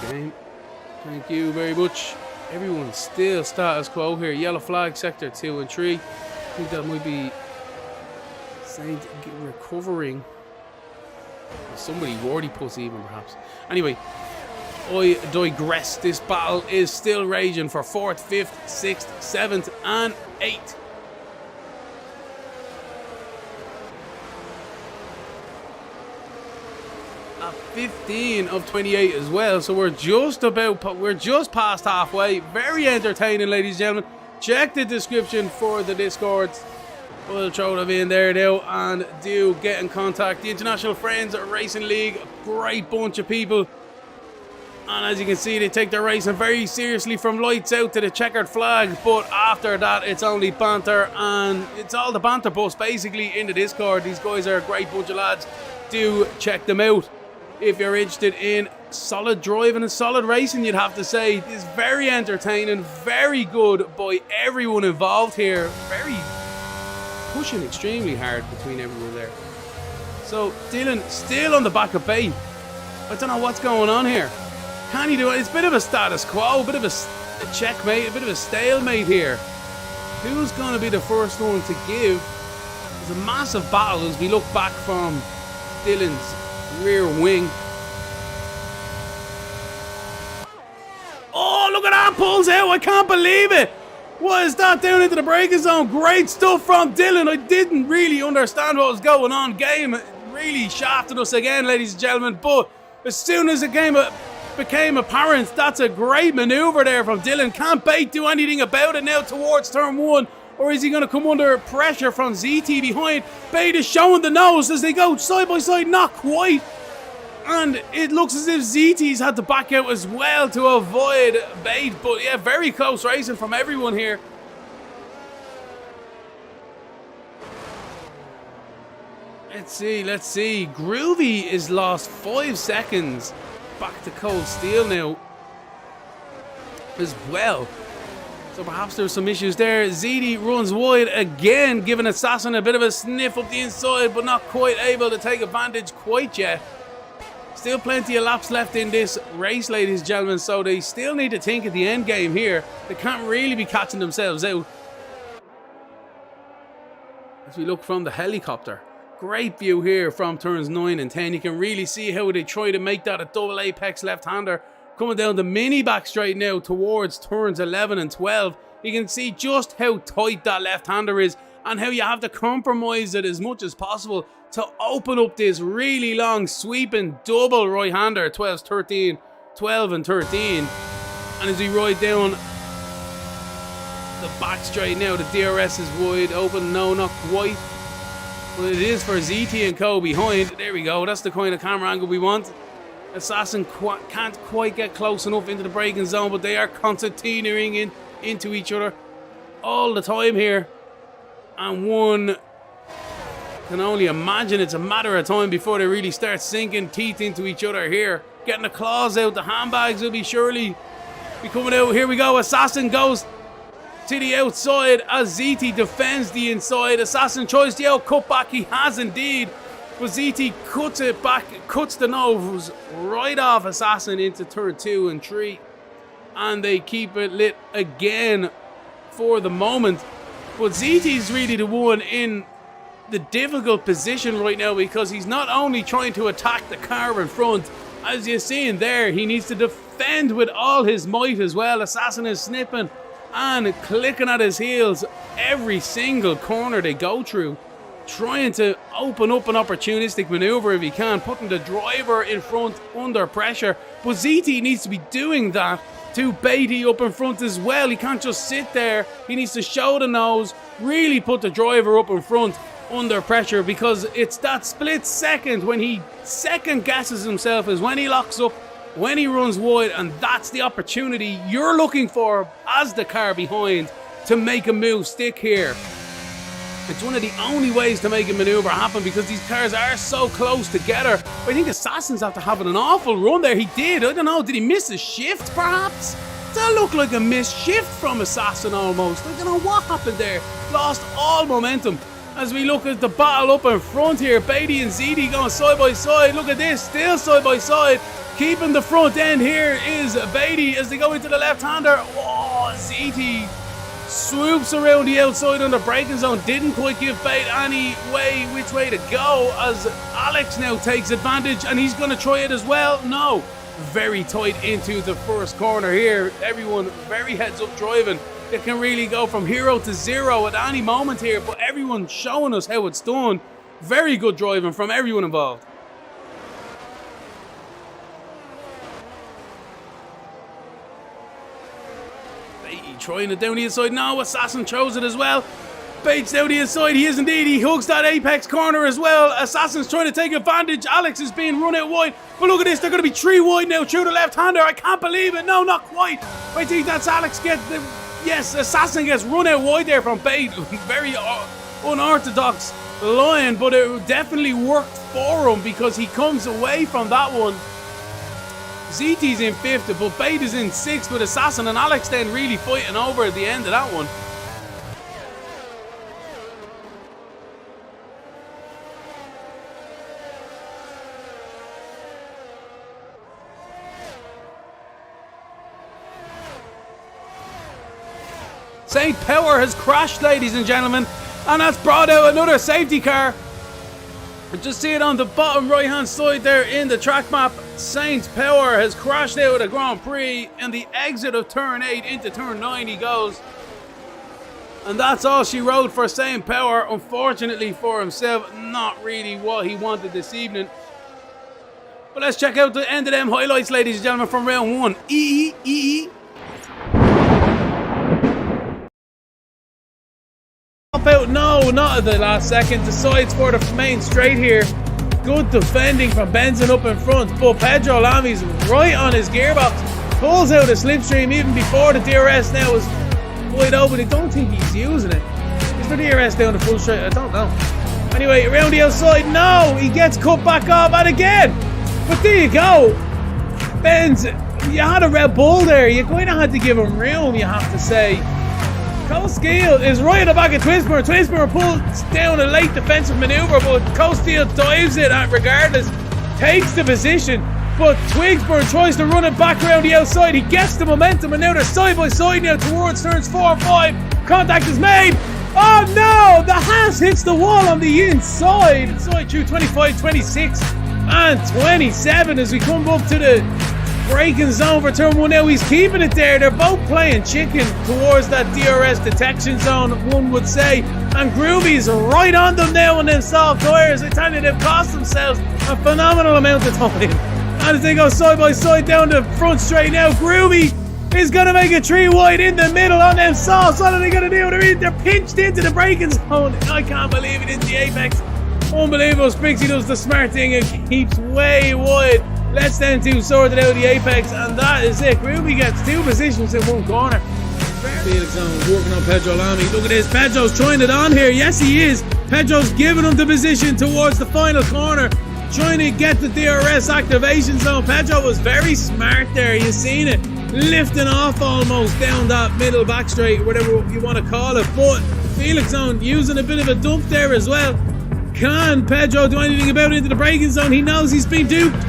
Speaker 2: Game. Thank you very much. Everyone's still status quo here. Yellow flag, sector 2 and 3. I think that might be Saint recovering. Somebody Wardy puts even perhaps. Anyway, I digress. This battle is still raging for 4th, 5th, 6th, 7th and 8th. At 15 of 28 as well, so we're just past halfway. Very entertaining, ladies and gentlemen. Check the description for the Discords. We'll throw them in there now, and do get in contact. The International Friends Racing League, a great bunch of people, and as you can see, they take their racing very seriously from lights out to the checkered flag. But after that, it's only banter, and it's all the banter bus basically in the Discord. These guys are a great bunch of lads. Do check them out if you're interested in solid driving and solid racing. You'd have to say it's very entertaining, very good by everyone involved here. Very pushing extremely hard between everyone there. So Dylan still on the back of Bate. I don't know what's going on here. Can he do it? It's a bit of a status quo, a bit of a checkmate, a bit of a stalemate here. Who's going to be the first one to give? It's a massive battle as we look back from Dylan's rear wing. Oh, look at that, pulls out. I can't believe it. What is that down into the braking zone? Great stuff from Dylan. I didn't really understand what was going on. Game really shafted us again, ladies and gentlemen, but as soon as the game became apparent, that's a great maneuver there from Dylan. Can't Bate do anything about it now towards turn 1? Or is he going to come under pressure from ZT behind? Bate is showing the nose as they go side by side. Not quite. And it looks as if ZT's had to back out as well to avoid Bate. But yeah, very close racing from everyone here. Let's see. Groovy is lost 5 seconds. Back to Cold Steel now as well. So perhaps there's some issues there. ZD runs wide again, giving Assassin a bit of a sniff up the inside, but not quite able to take advantage quite yet. Still plenty of laps left in this race, ladies and gentlemen, so they still need to think of the end game here. They can't really be catching themselves out. As we look from the helicopter, great view here from turns 9 and 10. You can really see how they try to make that a double apex left-hander. Coming down the mini back straight now towards turns 11 and 12. You can see just how tight that left-hander is and how you have to compromise it as much as possible to open up this really long sweeping double right-hander. 12 and 13. And as we ride down the back straight now, the DRS is wide open. No, not quite. But it is for ZT and Co behind. There we go. That's the kind of camera angle we want. Assassin can't quite get close enough into the braking zone, but they are concertinaing into each other all the time here. And one can only imagine it's a matter of time before they really start sinking teeth into each other here. Getting the claws out, the handbags will be surely be coming out. Here we go. Assassin goes to the outside as ZT defends the inside. Assassin tries the out cutback. He has indeed. But ZT cuts it back, cuts the nose right off Assassin into turn 2 and 3. And they keep it lit again for the moment. But ZT's really the one in the difficult position right now, because he's not only trying to attack the car in front, as you're seeing there, he needs to defend with all his might as well. Assassin is snipping and clicking at his heels every single corner they go through, trying to open up an opportunistic maneuver if he can, putting the driver in front under pressure. But ZT needs to be doing that to Beatty up in front as well. He can't just sit there. He needs to show the nose, really put the driver up in front under pressure, because it's that split second when he second guesses himself is when he locks up, when he runs wide, and that's the opportunity you're looking for as the car behind to make a move stick here. It's one of the only ways to make a maneuver happen, because these cars are so close together. I think Assassin's after having an awful run there. He did. I don't know. Did he miss a shift, perhaps? That looked like a missed shift from Assassin almost. I don't know what happened there. Lost all momentum. As we look at the battle up in front here, Beatty and ZT going side by side. Look at this, still side by side. Keeping the front end here is Beatty as they go into the left-hander. Oh, ZT swoops around the outside on the braking zone. Didn't quite give Beatty any way which way to go, as Alex now takes advantage and he's going to try it as well. No, very tight into the first corner here. Everyone very heads up driving. It can really go from hero to zero at any moment here, but everyone showing us how it's done. Very good driving from everyone involved. Beatty trying it down the inside. No, Assassin throws it as well. Bates down the inside. He is indeed. He hooks that apex corner as well. Assassin's trying to take advantage. Alex is being run out wide. But look at this. They're going to be 3 wide now through the left-hander. I can't believe it. No, not quite. I think that's Alex gets the... Yes, Assassin gets run out wide there from Bate. Very unorthodox line, but it definitely worked for him because he comes away from that one. ZT's in 5th, but Bate is in 6th with Assassin, and Alex then really fighting over at the end of that one. St. Power has crashed, ladies and gentlemen, and that's brought out another safety car. You just see it on the bottom right hand side there in the track map. St. Power has crashed out of the Grand Prix, and the exit of turn 8 into turn 9 he goes. And that's all she wrote for St. Power. Unfortunately for himself, not really what he wanted this evening. But let's check out the end of them highlights, ladies and gentlemen, from round 1. Out, no, not at the last second. Decides for the main straight here. Good defending from Benson up in front, but Pedro Lami's right on his gearbox. Pulls out a slipstream even before the DRS now is wide open. I don't think he's using it. Is the DRS down the full straight? I don't know. Anyway, around the outside, no, he gets cut back off, and again. But there you go. Benz, you had a Red Bull there. You kind of had to give him room, you have to say. Coastfield is right at the back of Twigsburn. Twigsburn pulls down a late defensive maneuver, but Coastfield dives it regardless, takes the position, but Twigsburn tries to run it back around the outside. He gets the momentum, and now they're side by side now towards turns 4 and 5. Contact is made. Oh no! The Haas hits the wall on the inside. Inside through 25, 26, and 27 as we come up to the braking zone for turn 1 now. He's keeping it there. They're both playing chicken towards that DRS detection zone, one would say. And Groovy's right on them now on them soft tyres. I tell you, they've cost themselves a phenomenal amount of time. And as they go side by side down the front straight now, Groovy is going to make a 3 wide in the middle on them softs. What are they going to do? They're pinched into the braking zone. I can't believe it, into the apex. Unbelievable. Sprixie does the smart thing and keeps way wide. Lets them two sort it out the apex, and that is it. Groovy gets 2 positions in 1 corner. Felix on working on Pedro Lamy. Look at this. Pedro's trying it on here. Yes, he is. Pedro's giving him the position towards the final corner, trying to get the DRS activation zone. Pedro was very smart there. You've seen it, lifting off almost down that middle back straight, whatever you want to call it. But Felix Zone using a bit of a dump there as well. Can Pedro do anything about it into the braking zone? He knows he's been duped.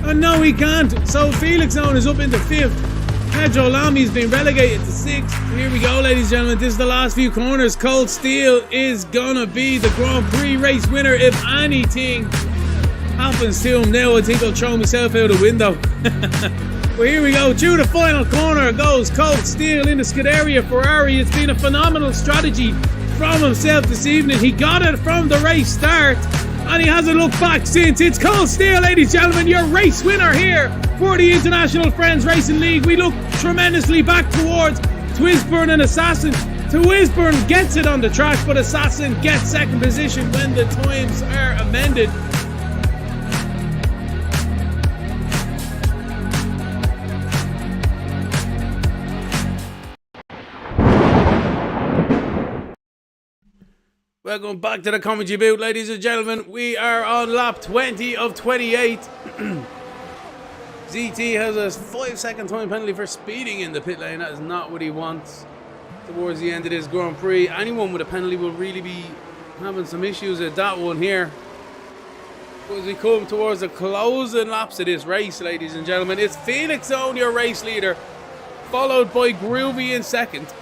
Speaker 2: And no, he can't. So Felix Zone is up into 5th. Pedro Lami's been relegated to 6th. Here we go, ladies and gentlemen. This is the last few corners. Cold Steel is gonna be the Grand Prix race winner if anything happens to him now. I think I'll throw myself out the window. Well, here we go. Through the final corner goes Cold Steel in the Scuderia Ferrari. It's been a phenomenal strategy from himself this evening. He got it from the race start, and he hasn't looked back since. It's Cold Steel, ladies and gentlemen, your race winner here for the International Friends Racing League. We look tremendously back towards Twisburn and Assassin. Twisburn gets it on the track, but Assassin gets second position when the times are amended. Welcome back to the Comedy Boot, ladies and gentlemen. We are on lap 20 of 28. ZT has a 5-second time penalty for speeding in the pit lane. That is not what he wants towards the end of this Grand Prix. Anyone with a penalty will really be having some issues with that one here. As we come towards the closing laps of this race, ladies and gentlemen, it's Felix Zone, your race leader, followed by Groovy in 2nd.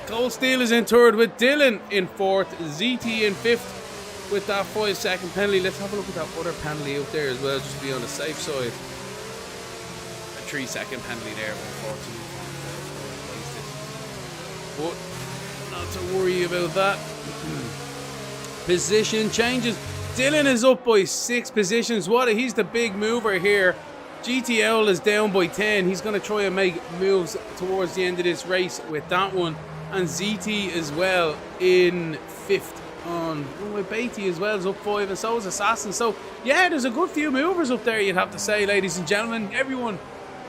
Speaker 2: Cold Steel is in 3rd with Dylan in 4th, ZT in 5th with that 5-second penalty. Let's have a look at that other penalty out there as well, just to be on the safe side. A 3-second penalty there, unfortunately. But not to worry about that. Position changes. Dylan is up by 6 positions. He's the big mover here. GTL is down by 10. He's going to try and make moves towards the end of this race with that one. And ZT as well in 5th on Beatty as well is up 5, and so is Assassin. So yeah, there's a good few movers up there, you'd have to say, ladies and gentlemen. Everyone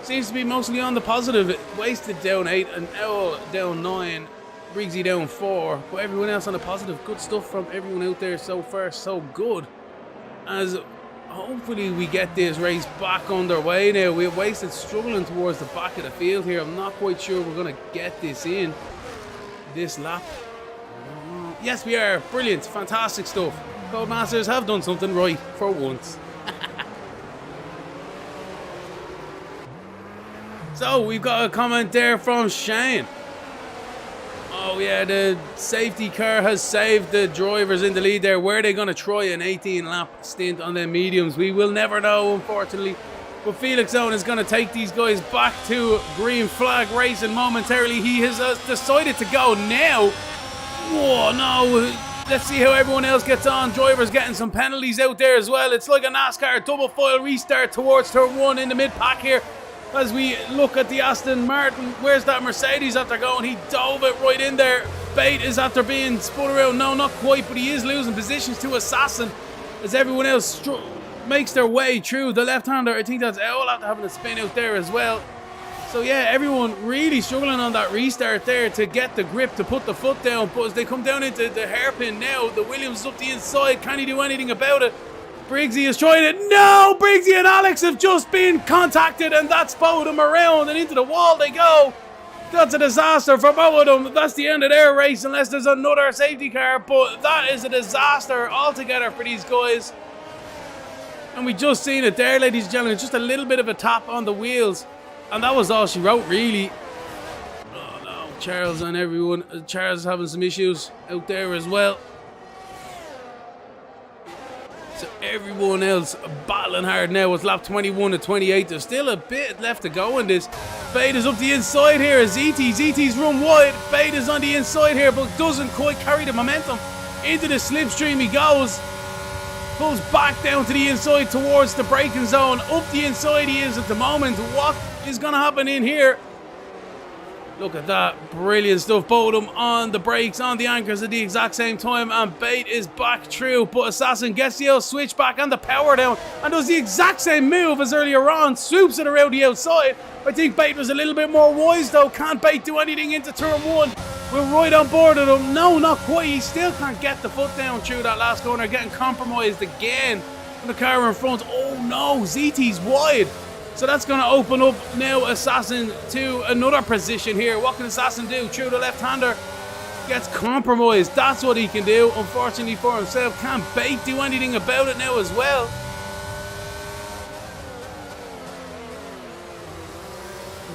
Speaker 2: seems to be mostly on the positive. Wasted down 8 and Owl down 9, Briggsy down 4, but everyone else on the positive. Good stuff from everyone out there so far, so good. As hopefully we get this race back underway now. We've Wasted struggling towards the back of the field here. I'm not quite sure we're going to get this in this lap. Yes, we are. Brilliant. Fantastic stuff. Codemasters have done something right for once. So, we've got a comment there from Shane. Oh yeah, the safety car has saved the drivers in the lead there. Were they going to try an 18-lap stint on their mediums? We will never know, unfortunately. But Felix Zone is going to take these guys back to green flag racing momentarily. He has decided to go now. Whoa, no. Let's see how everyone else gets on. Drivers getting some penalties out there as well. It's like a NASCAR double file restart towards turn 1 in the mid-pack here. As we look at the Aston Martin, where's that Mercedes after going? He dove it right in there. Bate is after being spun around. No, not quite, but he is losing positions to Assassin as everyone else makes their way through. The left-hander, I think that's Owl after having a spin out there as well. So yeah, everyone really struggling on that restart there to get the grip, to put the foot down. But as they come down into the hairpin now, the Williams is up the inside. Can he do anything about it? Briggsy is trying it. No! Briggsy and Alex have just been contacted, and that's both them around, and into the wall they go. That's a disaster for both of them. That's the end of their race unless there's another safety car. But that is a disaster altogether for these guys. And we just seen it there, ladies and gentlemen. Just a little bit of a tap on the wheels. And that was all she wrote, really. Oh no, Charles and everyone. Charles is having some issues out there as well. So everyone else battling hard now. It's lap 21 to 28. There's still a bit left to go in this. Fade is up the inside here. ZT's run wide. Fade is on the inside here, but doesn't quite carry the momentum. Into the slipstream he goes. Pulls back down to the inside towards the braking zone. Up the inside he is at the moment. What is going to happen in here? Look at that. Brilliant stuff. Both of them on the brakes, on the anchors at the exact same time. And Bate is back through. But Assassin gets the old switch back and the power down. And does the exact same move as earlier on. Swoops it around the outside. I think Bate was a little bit more wise though. Can't Bate do anything into turn 1? We're right on board with him. No, not quite. He still can't get the foot down through that last corner. Getting compromised again from the car in front. Oh no, ZT's wide. So that's going to open up now Assassin to another position here. What can Assassin do? Through the left-hander. Gets compromised. That's what he can do. Unfortunately for himself. Can't Bate do anything about it now as well?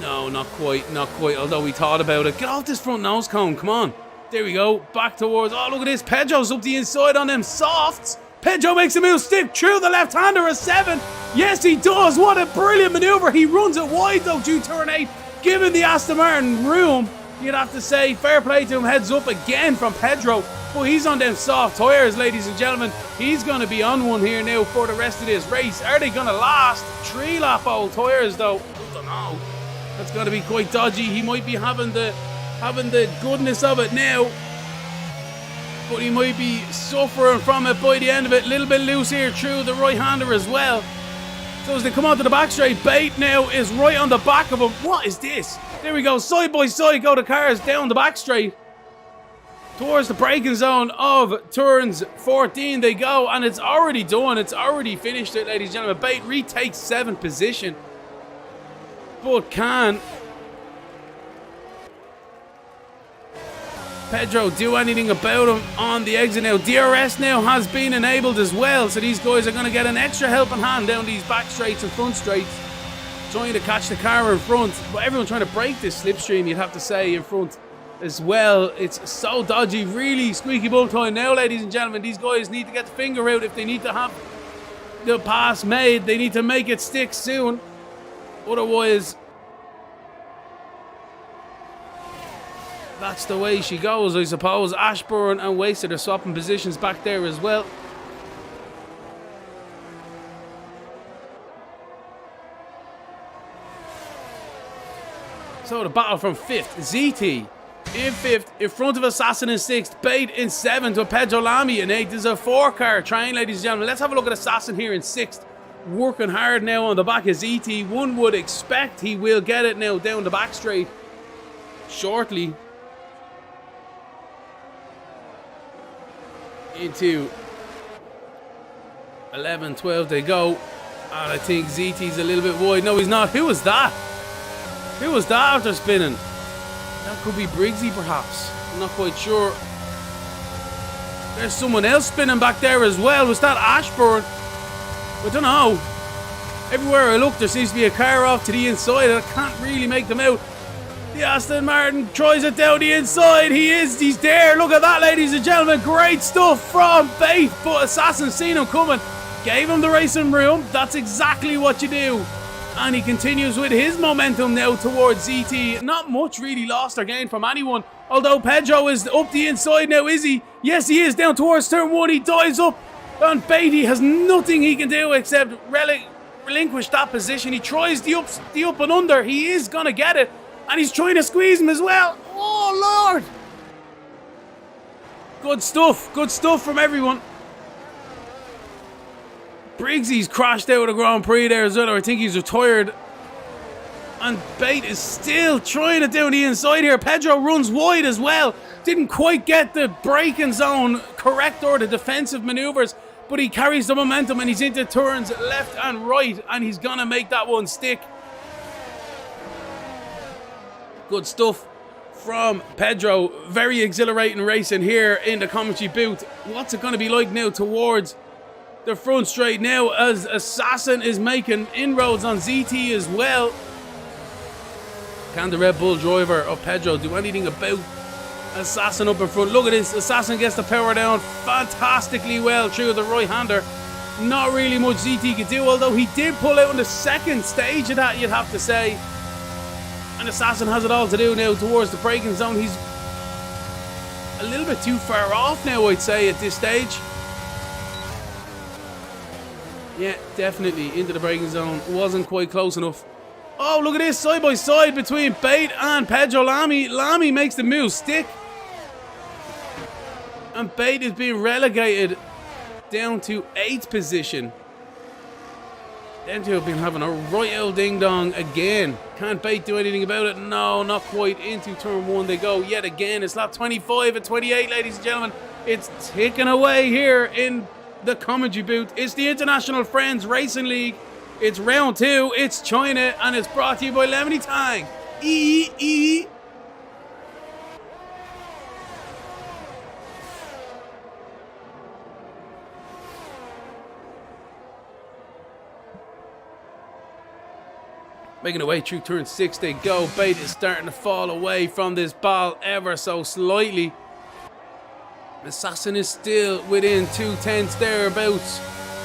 Speaker 2: No, not quite. Not quite. Although we thought about it. Get off this front nose cone. Come on. There we go. Back towards... Oh, look at this. Pedro's up the inside on them softs. Pedro makes a move. Stick through the left-hander. A 7. Yes, he does. What a brilliant maneuver. He runs it wide, though, due turn 8. Giving the Aston Martin room. You'd have to say fair play to him. Heads up again from Pedro. But he's on them soft tyres, ladies and gentlemen. He's going to be on one here now for the rest of this race. Are they going to last? 3-lap old tyres, though. I don't know. That's going to be quite dodgy. He might be having the goodness of it now. But he might be suffering from it by the end of it. A little bit loose here through the right-hander as well. So as they come onto the back straight, Bate now is right on the back of him. What is this? There we go. Side by side go the cars down the back straight. Towards the braking zone of turns 14 they go. And it's already done. It's already finished it, ladies and gentlemen. Bate retakes 7th position. But can Pedro do anything about him on the exit now? DRS now has been enabled as well, so these guys are going to get an extra helping hand down these back straights and front straights, trying to catch the car in front. But everyone trying to break this slipstream, you'd have to say, in front as well. It's so dodgy, really squeaky bum time now, ladies and gentlemen. These guys need to get the finger out if they need to have the pass made. They need to make it stick soon. Otherwise, that's the way she goes, I suppose. Ashburn and Wasted are swapping positions back there as well. So the battle from 5th. ZT in 5th, in front of Assassin in 6th. Bate in 7th with Pedro Lamy in 8th. There's a 4-car train, ladies and gentlemen. Let's have a look at Assassin here in 6th. Working hard now on the back of ZT. One would expect he will get it now down the back straight shortly. Into 11, 12 they go. And I think ZT's a little bit wide. No, he's not. Who was that? Who was that after spinning? That could be Briggsy, perhaps. I'm not quite sure. There's someone else spinning back there as well. Was that Ashburn? I don't know. Everywhere I look, there seems to be a car off to the inside, and I can't really make them out. The Aston Martin tries it down the inside. He's there. Look at that, ladies and gentlemen. Great stuff from Bate. But Assassin seen him coming. Gave him the racing room. That's exactly what you do. And he continues with his momentum now towards ZT. Not much really lost or gained from anyone. Although Pedro is up the inside now, is he? Yes, he is down towards turn 1. He dives up. And Beatty has nothing he can do except relinquish that position. He tries the up and under. He is going to get it. And he's trying to squeeze him as well. Oh, Lord. Good stuff. Good stuff from everyone. Briggsy's crashed out of the Grand Prix there as well. I think he's retired. And Bate is still trying it down the inside here. Pedro runs wide as well. Didn't quite get the braking zone correct or the defensive maneuvers. But he carries the momentum and he's into turns left and right. And he's going to make that one stick. Good stuff from Pedro. Very exhilarating racing here in the commentary booth. What's it going to be like now towards the front straight now as Assassin is making inroads on ZT as well? Can the Red Bull driver of Pedro do anything about Assassin up in front? Look at this. Assassin gets the power down fantastically well through the right-hander. Not really much ZT could do, although he did pull out in the second stage of that, you'd have to say. And Assassin has it all to do now towards the braking zone. He's a little bit too far off now, I'd say, at this stage. Yeah, definitely into the braking zone. Wasn't quite close enough. Oh, look at this. Side by side between Bate and Pedro Lamy. Lamy makes the move stick. And Bate is being relegated down to 8th position. Them two have been having a right old ding-dong again. Can't Bate do anything about it? No, not quite. Into turn one they go yet again. It's lap 25 and 28, ladies and gentlemen. It's ticking away here in the commentary booth. It's the International Friends Racing League. It's round two. It's China, and it's brought to you by Lemony Tang. Making their way through turn 6 they go. Bate is starting to fall away from this ball ever so slightly. Assassin is still within 2/10 thereabouts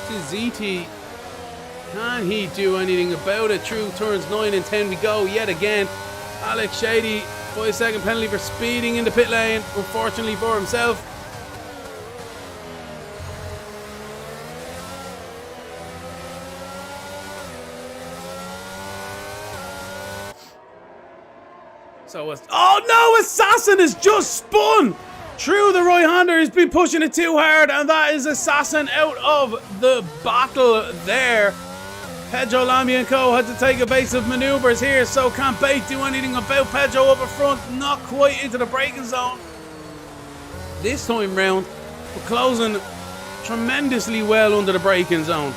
Speaker 2: to ZT. Can he do anything about it? Through turns 9 and 10 we go yet again. Alex Shady, 5-second penalty for speeding in the pit lane, unfortunately for himself. So oh no, Assassin has just spun through the right-hander. He's been pushing it too hard, and that is Assassin out of the battle there. Pedro Lamy and co had to take evasive maneuvers here, so can't Bate do anything about Pedro up in front. Not quite into the braking zone this time round, but closing tremendously well under the braking zone.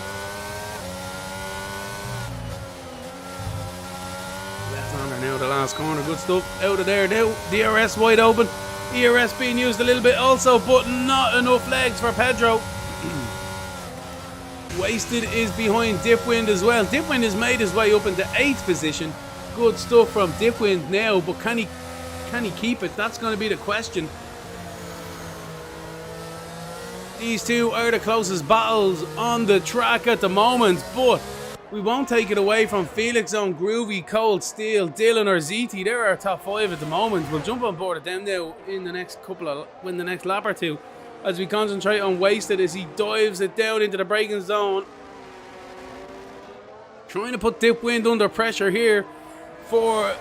Speaker 2: Now the last corner, good stuff out of there now. DRS wide open, ERS being used a little bit also, but not enough legs for Pedro. Wasted is behind Dipwind as well. Dipwind has made his way up into 8th position. Good stuff from Dipwind now, but can he keep it? That's going to be the question. These two are the closest battles on the track at the moment, but we won't take it away from Felix on Groovy, Cold Steel, Dylan or ZT. They're our top 5 at the moment. We'll jump on board of them now in the next the next lap or two, as we concentrate on Wasted as he dives it down into the braking zone. Trying to put Dipwind under pressure here for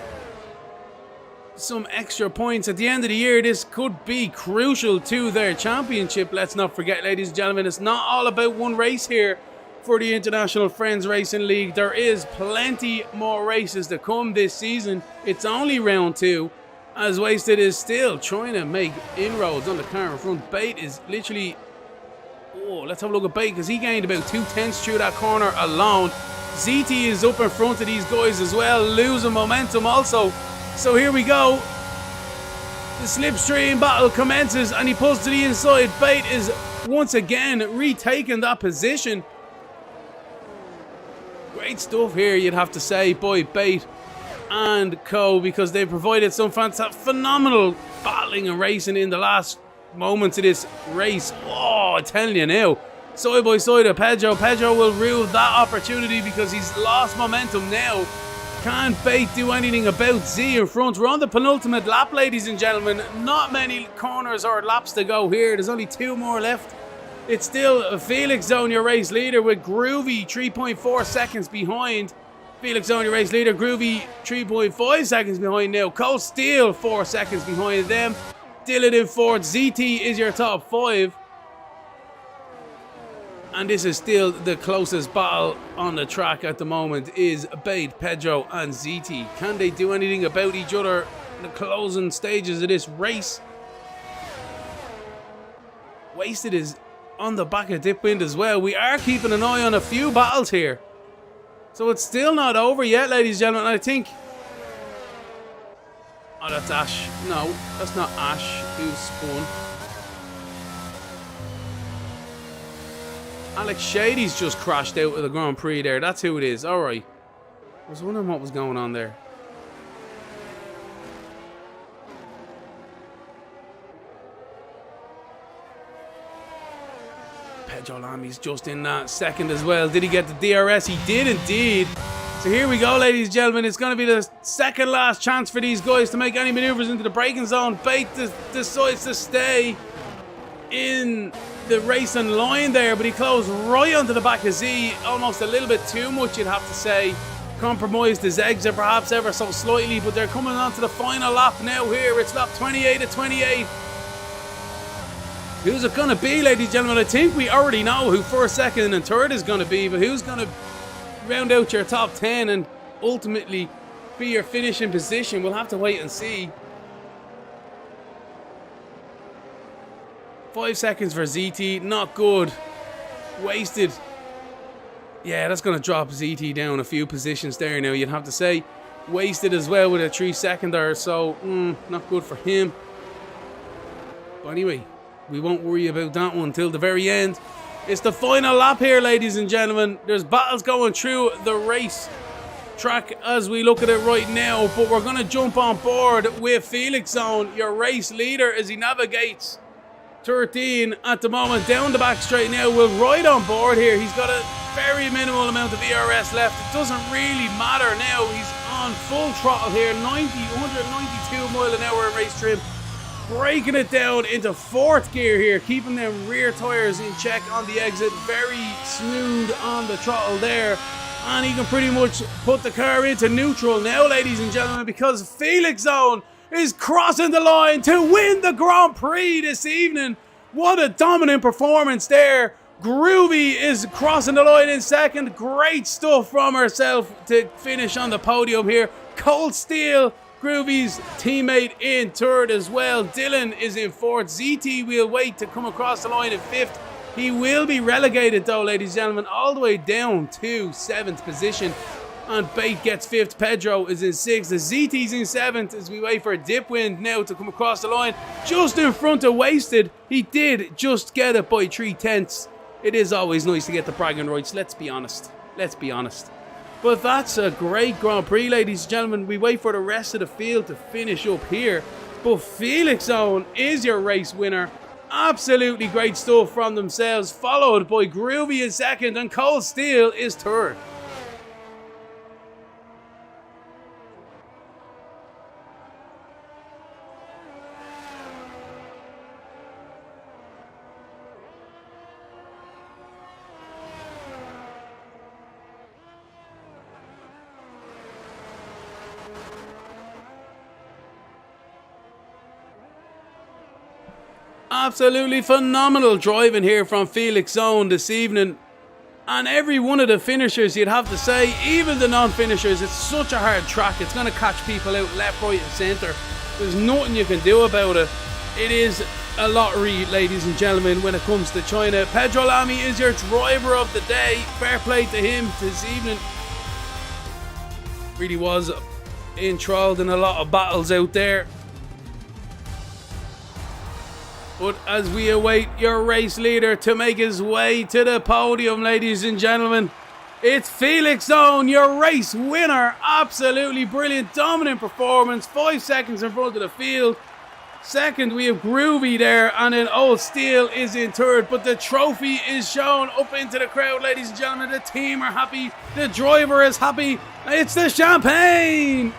Speaker 2: some extra points. At the end of the year, this could be crucial to their championship. Let's not forget, ladies and gentlemen, it's not all about one race here for the International Friends Racing League. There is plenty more races to come this season. It's only round 2, as Wasted is still trying to make inroads on the car in front. Bate is literally... Oh, let's have a look at Bate, because he gained about 2/10 through that corner alone. ZT is up in front of these guys as well, losing momentum also. So here we go. The slipstream battle commences, and he pulls to the inside. Bate is once again retaking that position. Great stuff here, you'd have to say, by Bate and co, because they provided some phenomenal battling and racing in the last moments of this race. Oh, I'm telling you now, side by side of Pedro. Pedro will rue that opportunity because he's lost momentum now. Can't Bate do anything about Z in front? We're on the penultimate lap, ladies and gentlemen. Not many corners or laps to go here. There's only 2 more left. It's still Felix Zone, your race leader, with Groovy 3.4 seconds behind. Felix Zone, your race leader. Groovy 3.5 seconds behind now. Cold Steel 4 seconds behind them. Dylan in 4th. ZT is your top 5. And this is still the closest battle on the track at the moment, is Bate, Pedro and ZT. Can they do anything about each other in the closing stages of this race? Wasted is on the back of Dipwind as well. We are keeping an eye on a few battles here, so it's still not over yet, ladies and gentlemen. I think... Oh, that's Ash. No, that's not Ash who spun. Alex Shady's just crashed out of the Grand Prix there. That's who it is. Alright. I was wondering what was going on there. Pedro Lamy's just in that second as well. Did he get the DRS? He did indeed. So here we go, ladies and gentlemen. It's going to be the second last chance for these guys to make any maneuvers into the braking zone. Bate decides to stay in the racing line there, but he closed right onto the back of Z, almost a little bit too much, you'd have to say. Compromised his exit perhaps ever so slightly, but they're coming on to the final lap now here. It's lap 28 of 28. Who's it going to be, ladies and gentlemen? I think we already know who first, second and third is going to be, but who's going to round out your top 10 and ultimately be your finishing position. We'll have to wait and see. 5 seconds for ZT, not good. Wasted. Yeah, that's going to drop ZT down a few positions there now, you'd have to say. Wasted as well with a 3 seconder, so not good for him. But anyway, we won't worry about that one till the very end. It's the final lap here, ladies and gentlemen. There's battles going through the race track as we look at it right now, but we're going to jump on board with Felix Zone, your race leader, as he navigates 13 at the moment down the back straight now. We'll ride on board here. He's got a very minimal amount of ERS left. It doesn't really matter now. He's on full throttle here, 192 mile an hour race trim, breaking it down into 4th gear here, keeping them rear tires in check on the exit. Very smooth on the throttle there, and he can pretty much put the car into neutral now, ladies and gentlemen, because Felix Zone is crossing the line to win the Grand Prix this evening. What a dominant performance there. Groovy is crossing the line in 2nd. Great stuff from herself to finish on the podium here. Cold Steel, Groovy's teammate, in 3rd as well. Dylan is in 4th. ZT will wait to come across the line in 5th. He will be relegated though, ladies and gentlemen, all the way down to 7th position. And Bait gets 5th. Pedro is in 6th. The ZT's in 7th as we wait for Dipwind now to come across the line. Just in front of Wasted. He did just get it by 3/10. It is always nice to get the bragging rights, let's be honest. Let's be honest. But that's a great Grand Prix, ladies and gentlemen. We wait for the rest of the field to finish up here. But Felix Zone is your race winner. Absolutely great stuff from themselves. Followed by Groovy in 2nd and Cold Steel is 3rd. Absolutely phenomenal driving here from Felix Zone this evening. And every one of the finishers, you'd have to say, even the non-finishers, it's such a hard track. It's going to catch people out left, right and centre. There's nothing you can do about it. It is a lottery, ladies and gentlemen, when it comes to China. Pedro Lamy is your driver of the day. Fair play to him this evening. Really was enthralled in a lot of battles out there. But as we await your race leader to make his way to the podium, ladies and gentlemen, it's Felix Zone, your race winner. Absolutely brilliant, dominant performance. 5 seconds in front of the field. 2nd, we have Groovy there, and then Old Steel is in 3rd. But the trophy is shown up into the crowd, ladies and gentlemen. The team are happy. The driver is happy. It's the champagne.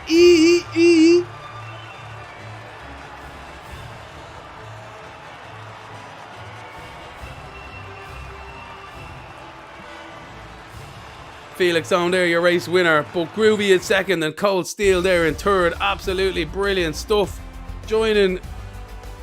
Speaker 2: Felix Zone there, your race winner. But Groovy in 2nd and Cold Steel there in 3rd. Absolutely brilliant stuff. Joining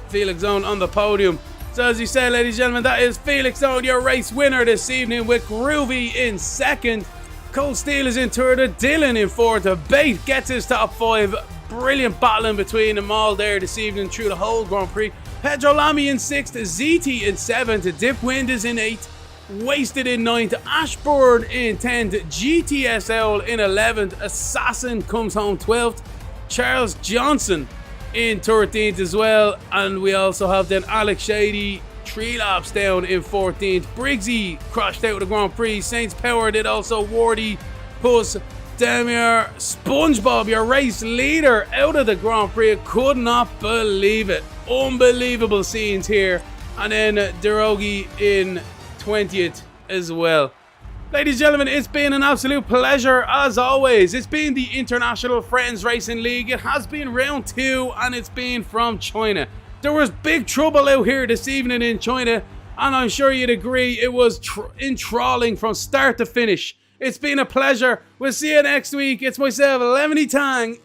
Speaker 2: Felix Zone on the podium. So as you said, ladies and gentlemen, that is Felix Zone, your race winner this evening, with Groovy in 2nd. Cold Steel is in 3rd. Dylan in 4th. Bait gets his top 5. Brilliant battling between them all there this evening through the whole Grand Prix. Pedro Lamy in 6th. ZT in 7th. Dipwind is in 8th. Wasted in 9th, Ashburn in 10th, GTSL in 11th, Assassin comes home 12th, Charles Johnson in 13th as well, and we also have then Alex Shady, 3 laps down in 14th, Briggsy crashed out of the Grand Prix, Saints Power did also, Wardy, Puss, Demir, SpongeBob, your race leader out of the Grand Prix. Could not believe it. Unbelievable scenes here. And then Derogi in 20th as well. Ladies and gentlemen, it's been an absolute pleasure as always. It's been the International Friends Racing League. It has been round 2 and it's been from China. There was big trouble out here this evening in China, and I'm sure you'd agree it was enthralling from start to finish. It's been a pleasure. We'll see you next week. It's myself, Lemony Tang.